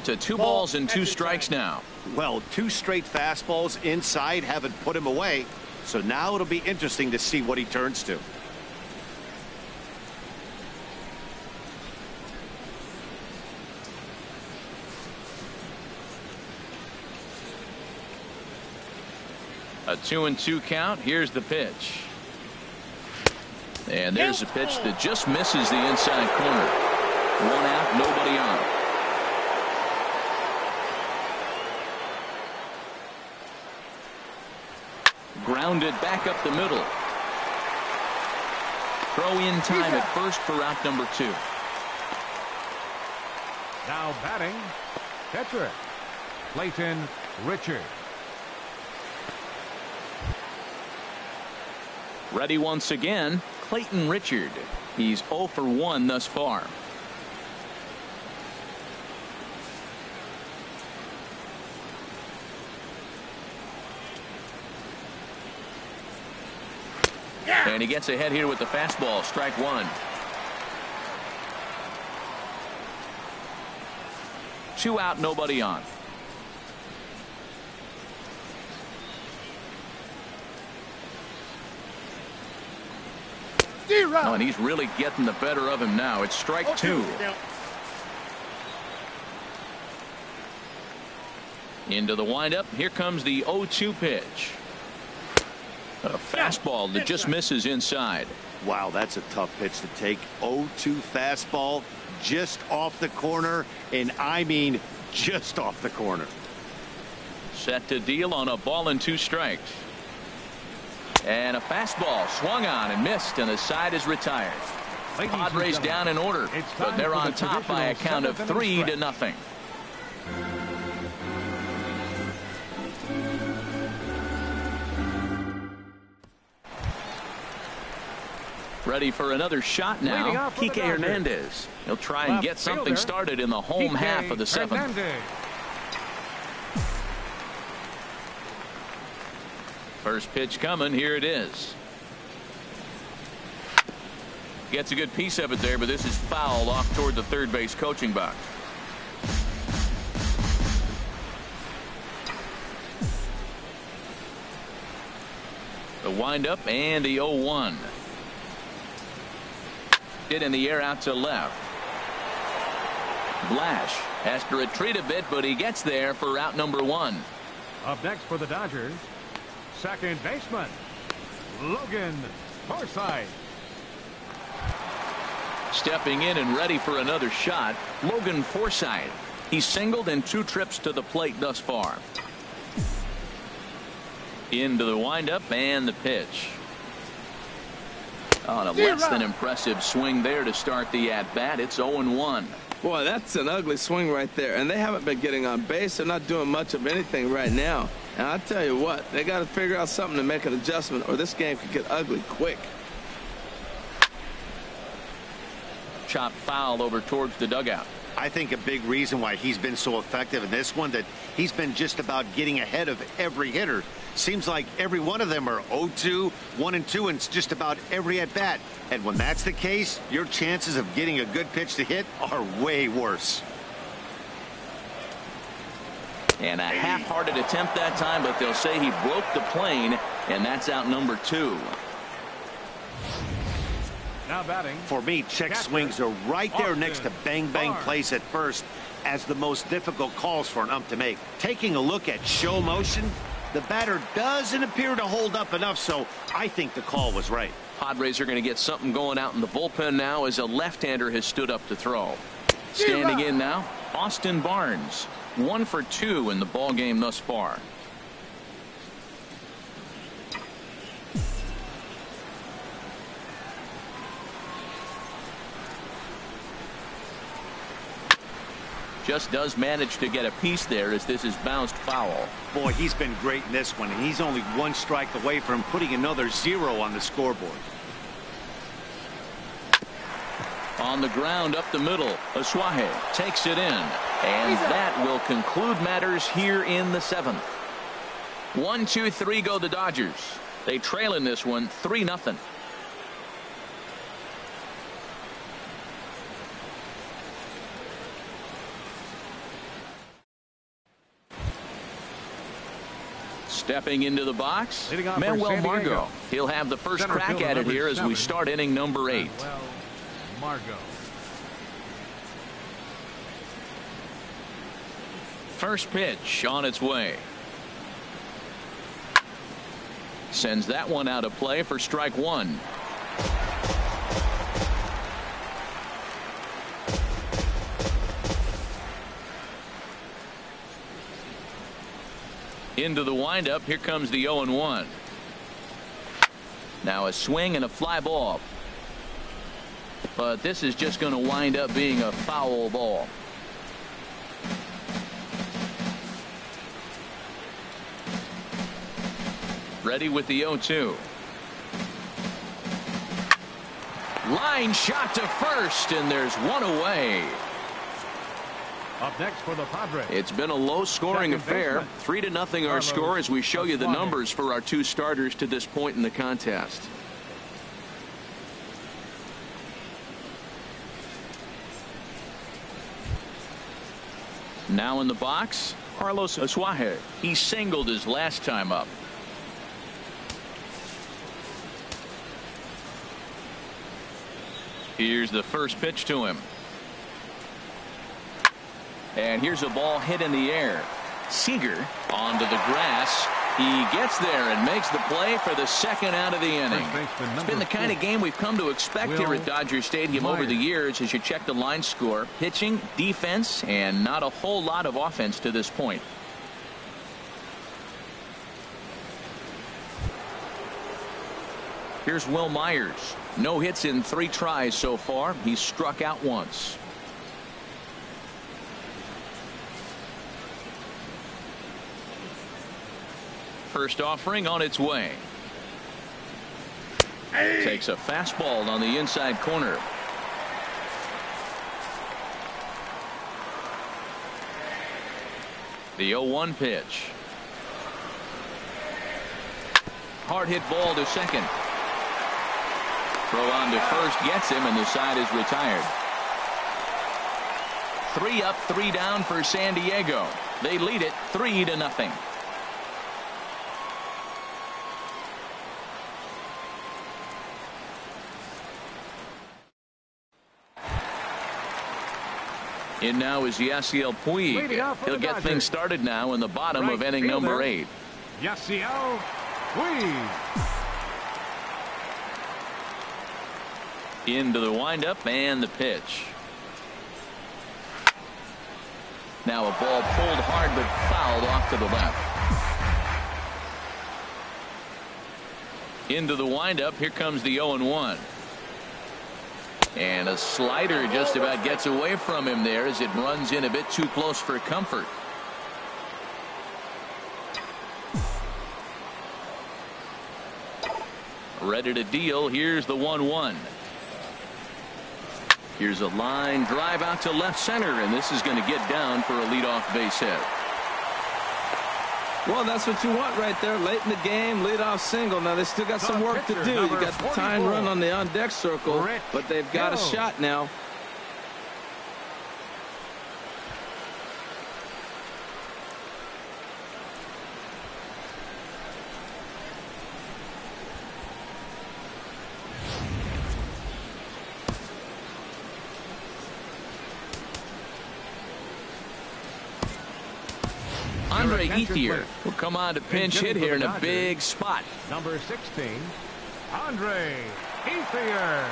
To 2 balls and 2 strikes now. Well, 2 straight fastballs inside haven't put him away. So now it'll be interesting to see what he turns to. A 2-2 count. Here's the pitch. And there's a pitch that just misses the inside corner. 1 out, nobody on. Grounded back up the middle. Throw in time at first for out number 2. Now batting, catcher, Clayton Richard. Ready once again, Clayton Richard. He's 0 for 1 thus far. And he gets ahead here with the fastball. Strike 1. 2 out, nobody on. Oh, and he's really getting the better of him now. It's strike 2. Into the windup. Here comes the 0-2 pitch. A fastball that just misses inside. Wow, that's a tough pitch to take. 0-2 fastball just off the corner, and I mean just off the corner. Set to deal on a ball and 2 strikes. And a fastball swung on and missed, and the side is retired. Padres down in order, but they're on top by a count of 3-0. Ready for another shot now. Kike Hernandez. He'll try and get something started in the home half of the 7th. First pitch coming. Here it is. Gets a good piece of it there, but this is foul off toward the third base coaching box. The windup and the 0-1. Hit in the air out to left. Blash has to retreat a bit, but he gets there for out number 1. Up next for the Dodgers, second baseman, Logan Forsythe. Stepping in and ready for another shot, Logan Forsythe. He's singled in 2 trips to the plate thus far. Into the windup and the pitch. On a less than impressive swing there to start the at-bat. It's 0-1. Boy, that's an ugly swing right there. And they haven't been getting on base. They're not doing much of anything right now. And I'll tell you what, they got to figure out something to make an adjustment, or this game could get ugly quick. Chop foul over towards the dugout. I think a big reason why he's been so effective in this one, that he's been just about getting ahead of every hitter. Seems like every one of them are 0-2, 1-2, and it's just about every at bat. And when that's the case, your chances of getting a good pitch to hit are way worse. And a half-hearted attempt that time, but they'll say he broke the plane, and that's out number 2. Now batting. For me, check swings are right there next to bang-bang plays at first as the most difficult calls for an ump to make. Taking a look at show motion, the batter doesn't appear to hold up enough, so I think the call was right. Padres are going to get something going out in the bullpen now as a left-hander has stood up to throw. Standing in now, Austin Barnes. 1 for 2 in the ball game thus far. Just does manage to get a piece there as this is bounced foul. Boy, he's been great in this one, and he's only 1 strike away from putting another 0 on the scoreboard. On the ground up the middle, Asuaje takes it in, and that will conclude matters here in the 7th. 1-2-3 go the Dodgers. They trail in this one 3-0. Stepping into the box, Manuel Margot. He'll have the first crack at it here as we start inning number 8. Margot. First pitch on its way. Sends that one out of play for strike 1. Into the windup. Here comes the 0-1. Now a swing and a fly ball. But this is just going to wind up being a foul ball. Ready with the 0-2. Line shot to first, and there's one away. Up next for the Padres. It's been a low-scoring affair. 3-0 our score as we show you the numbers for our 2 starters to this point in the contest. Now in the box, Carlos Asuaje. He singled his last time up. Here's the first pitch to him. And here's a ball hit in the air. Seager onto the grass. He gets there and makes the play for the 2nd out of the inning. It's been the kind of game we've come to expect here at Dodger Stadium over the years as you check the line score. Pitching, defense, and not a whole lot of offense to this point. Here's Will Myers. No hits in 3 tries so far. He's struck out once. First offering on its way. Takes a fastball on the inside corner. The 0-1 pitch. Hard hit ball to second. Throw on to first gets him, and the side is retired. 3 up, 3 down for San Diego. They lead it 3-0. In now is Yasiel Puig. He'll get things started now in the bottom of inning number 8. Yasiel Puig. Into the windup and the pitch. Now a ball pulled hard but fouled off to the left. Into the windup. Here comes the 0-1. And a slider just about gets away from him there as it runs in a bit too close for comfort. Ready to deal. Here's the 1-1. Here's a line drive out to left center, and this is going to get down for a leadoff base hit. Well, that's what you want right there. Late in the game, leadoff single. Now they still got some work to do. You got the tying run on the on-deck circle, but they've got a shot now. Ethier will come on to pinch hit here in a big spot. Number 16, Andre Ethier.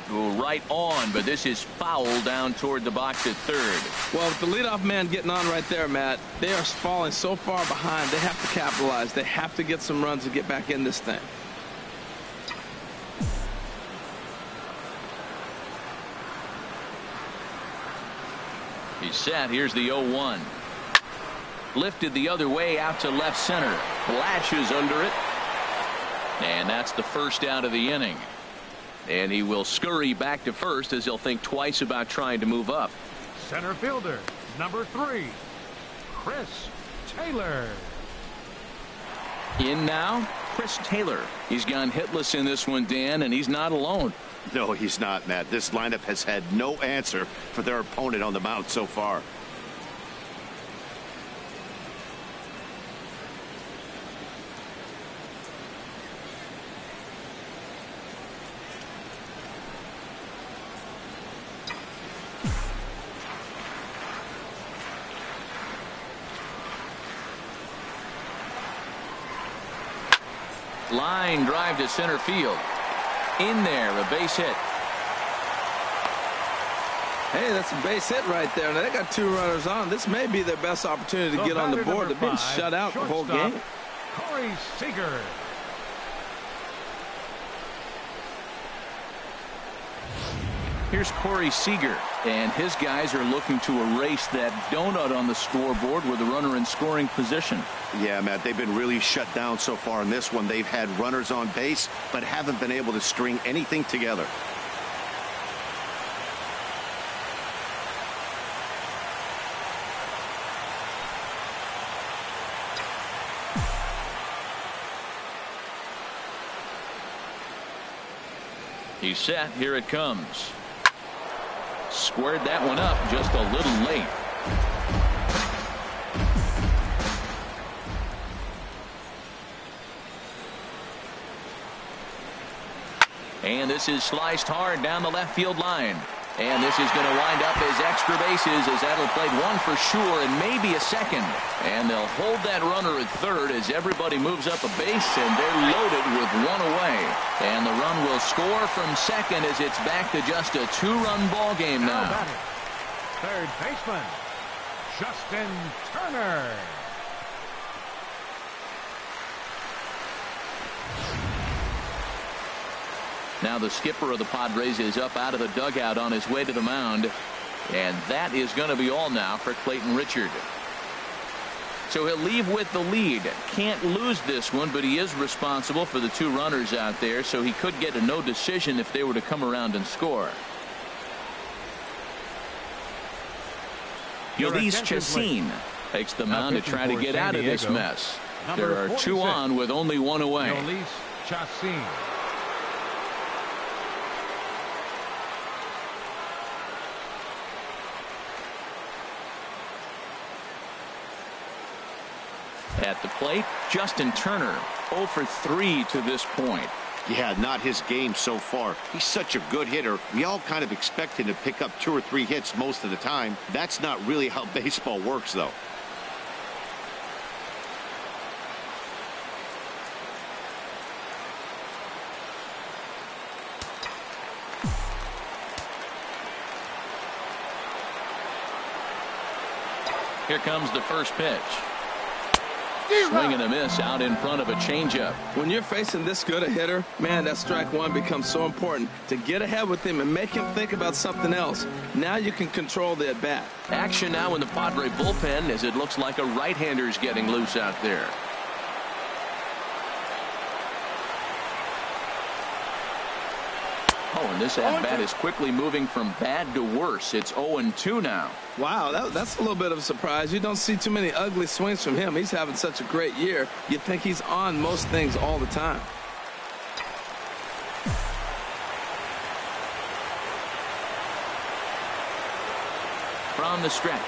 Go right on, but this is foul down toward the box at third. Well, with the leadoff man getting on right there, Matt, they are falling so far behind. They have to capitalize. They have to get some runs to get back in this thing. He's set. Here's the 0-1. Lifted the other way out to left center. Flashes under it. And that's the first out of the inning. And he will scurry back to first as he'll think twice about trying to move up. Center fielder, number 3, Chris Taylor. In now, Chris Taylor. He's gone hitless in this one, Dan, and he's not alone. No, he's not, Matt. This lineup has had no answer for their opponent on the mound so far. Line drive to center field. In there, a base hit. Hey, that's a base hit right there. Now they got 2 runners on. This may be their best opportunity to get on the board. They've been shut out the whole game. Corey Seager. Here's Corey Seager, and his guys are looking to erase that donut on the scoreboard with a runner in scoring position. Yeah, Matt, they've been really shut down so far in this one. They've had runners on base, but haven't been able to string anything together. He's set. Here it comes. Squared that one up just a little late. And this is sliced hard down the left field line. And this is going to wind up as extra bases, as that'll play 1 for sure and maybe a second. And they'll hold that runner at third as everybody moves up a base, and they're loaded with 1 away. And the run will score from second as it's back to just a 2-run ball game now. Third baseman, Justin Turner. Now the skipper of the Padres is up out of the dugout on his way to the mound. And that is going to be all now for Clayton Richard. So he'll leave with the lead. Can't lose this one, but he is responsible for the 2 runners out there, so he could get a no decision if they were to come around and score. Yolis Chacin takes the mound to try to get out of this mess. There are 2 on with only 1 away. Yolis Chacin. At the plate, Justin Turner 0 for 3 to this point. Yeah, not his game so far. He's such a good hitter. We all kind of expect him to pick up 2 or 3 hits most of the time. That's not really how baseball works, though. Here comes the first pitch. Swing and a miss out in front of a changeup. When you're facing this good a hitter, man, that strike one becomes so important to get ahead with him and make him think about something else. Now you can control the at-bat. Action now in the Padre bullpen as it looks like a right-hander's getting loose out there. Oh, and this at-bat is quickly moving from bad to worse. It's 0-2 now. Wow, that's a little bit of a surprise. You don't see too many ugly swings from him. He's having such a great year. You'd think he's on most things all the time. From the stretch.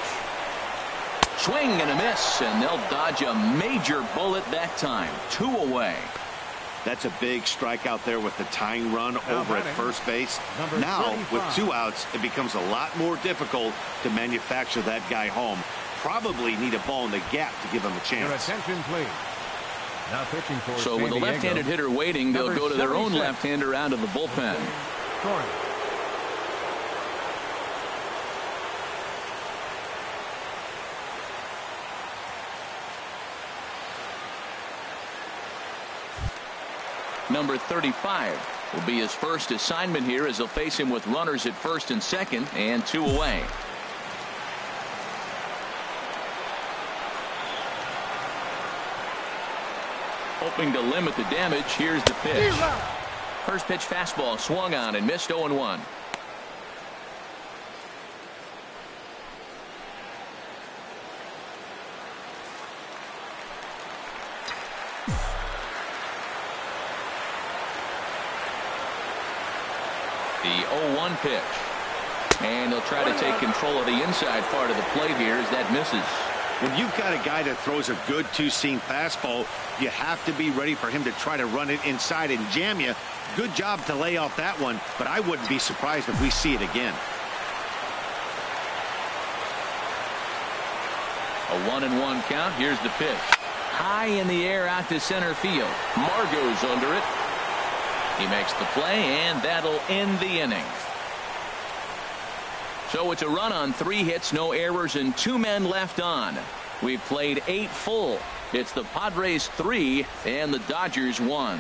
Swing and a miss, and they'll dodge a major bullet that time. 2 away. That's a big strikeout there with the tying run over at first base. Now, with 2 outs, it becomes a lot more difficult to manufacture that guy home. Probably need a ball in the gap to give him a chance. Your attention, please. Now pitching for So with a left-handed hitter waiting, they'll go to their own left-hander out of the bullpen. Scoring. Number 35 will be his first assignment here as they'll face him with runners at first and second and 2 away. Hoping to limit the damage. Here's the pitch. First pitch fastball swung on and missed 0-1. The 0-1 pitch. And he'll try to take control of the inside part of the plate here as that misses. When you've got a guy that throws a good 2-seam fastball, you have to be ready for him to try to run it inside and jam you. Good job to lay off that one, but I wouldn't be surprised if we see it again. A 1-1 count. Here's the pitch. High in the air out to center field. Margot's under it. He makes the play, and that'll end the inning. So it's a run on 3 hits, no errors, and 2 men left on. We've played 8 full. It's the Padres 3 and the Dodgers 1.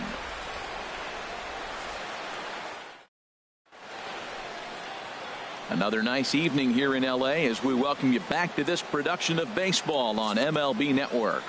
Another nice evening here in L.A. as we welcome you back to this production of baseball on MLB Network.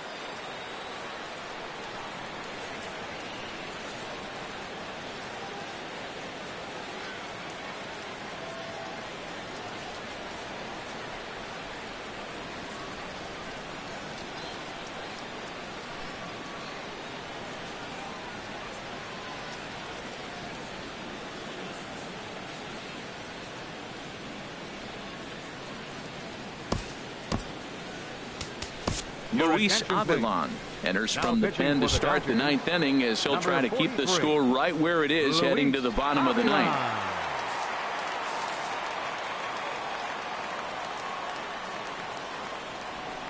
Luis Avilan enters from the pen to start the 9th inning as he'll try to keep the score right where it is heading to the bottom of the 9th.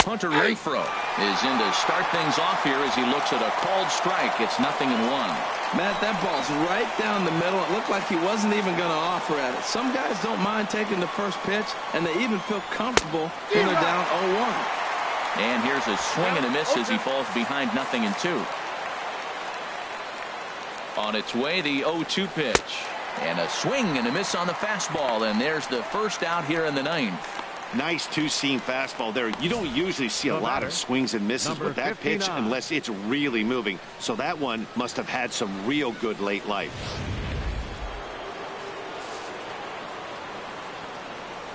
Hunter Renfroe is in to start things off here as he looks at a called strike. It's 0-1. Matt, that ball's right down the middle. It looked like he wasn't even going to offer at it. Some guys don't mind taking the first pitch, and they even feel comfortable when they're down 0-1. And here's a swing and a miss as he falls behind 0-2. On its way, the 0-2 pitch. And a swing and a miss on the fastball. And there's the first out here in the 9th. Nice 2-seam fastball there. You don't usually see a lot of swings and misses with that pitch unless it's really moving. So that one must have had some real good late life.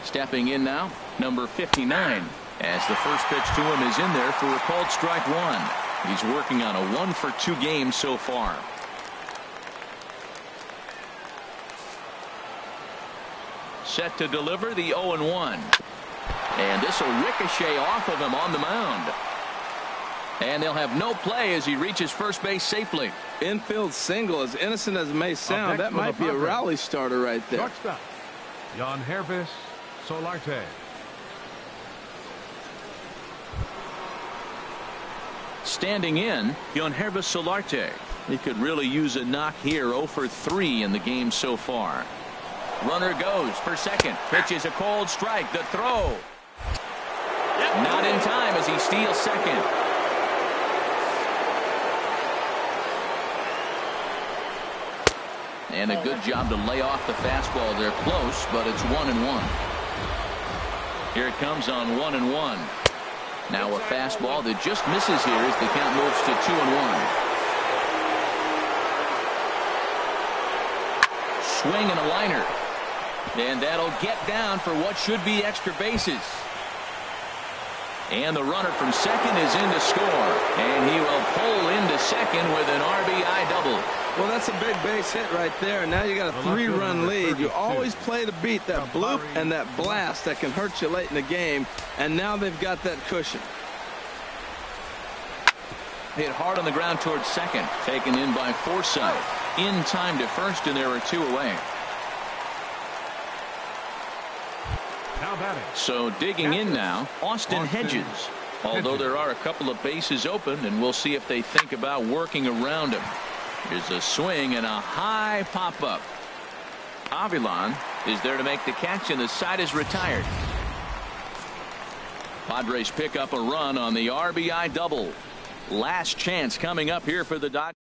Stepping in now, number 59. As the first pitch to him is in there for a called strike 1. He's working on a 1-for-2 game so far. Set to deliver the 0-1. And this will ricochet off of him on the mound. And they'll have no play as he reaches first base safely. Infield single, as innocent as it may sound, that might be a rally starter right there. Shortstop, Yangervis Solarte. Standing in, Yangervis Solarte. He could really use a knock here. 0 for 3 in the game so far. Runner goes for second. Pitch is a cold strike. The throw. Not in time as he steals second. And a good job to lay off the fastball. They're close, but it's 1-1. Here it comes on 1-1. Now a fastball that just misses here as the count moves to 2-1. Swing and a liner. And that'll get down for what should be extra bases. And the runner from second is in to score. And he will pull into second with an RBI double. Well, that's a big base hit right there. Now you got a 3-run lead. You always play to beat that bloop and that blast that can hurt you late in the game. And now they've got that cushion. Hit hard on the ground towards second. Taken in by Forsythe. In time to first, and there are 2 away. Now batting. So digging in now, Austin Hedges. Although there are a couple of bases open, and we'll see if they think about working around him. Here's a swing and a high pop-up. Avilan is there to make the catch, and the side is retired. Padres pick up a run on the RBI double. Last chance coming up here for the Dodgers.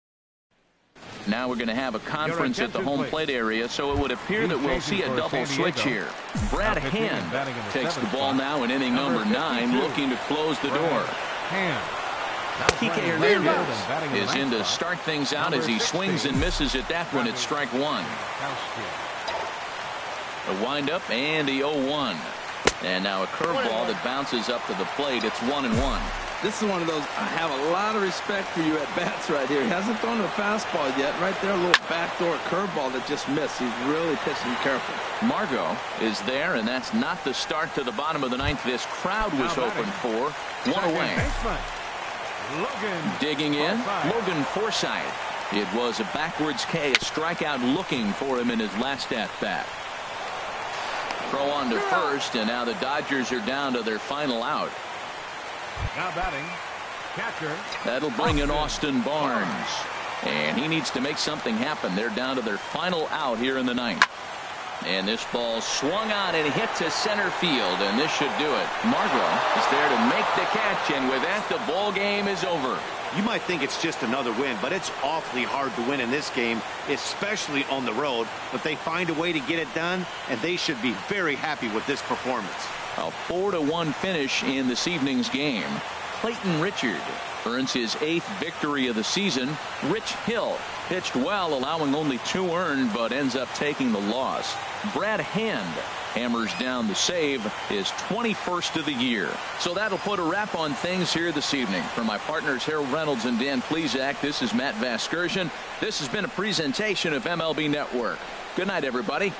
Now we're going to have a conference at the home plate area, so it would appear that we'll see a double switch here. Brad Hand takes the ball now in inning number 9, looking to close the door. Kike Hernandez is in to start things out as he swings and misses at that one. It's strike 1. A windup and the 0-1. And now a curveball that bounces up to the plate. It's 1-1. This is one of those, I have a lot of respect for you at bats right here. He hasn't thrown a fastball yet. Right there, a little backdoor curveball that just missed. He's really pitching careful. Margot is there, and that's not the start to the bottom of the 9th. This crowd was hoping for. 1 away. Digging in, Logan Forsythe. It was a backwards K, a strikeout looking for him in his last at-bat. Throw on to first, and now the Dodgers are down to their final out. Now batting, catcher. That'll bring in Austin Barnes. And he needs to make something happen. They're down to their final out here in the 9th. And this ball swung on and hit to center field, and this should do it. Margot is there to make the catch, and with that, the ball game is over. You might think it's just another win, but it's awfully hard to win in this game, especially on the road. But they find a way to get it done, and they should be very happy with this performance. A 4-1 finish in this evening's game. Clayton Richard earns his 8th victory of the season. Rich Hill pitched well, allowing only 2 earned, but ends up taking the loss. Brad Hand hammers down the save, his 21st of the year. So that'll put a wrap on things here this evening. For my partners Harold Reynolds and Dan Plesac, this is Matt Vasgersian. This has been a presentation of MLB Network. Good night, everybody.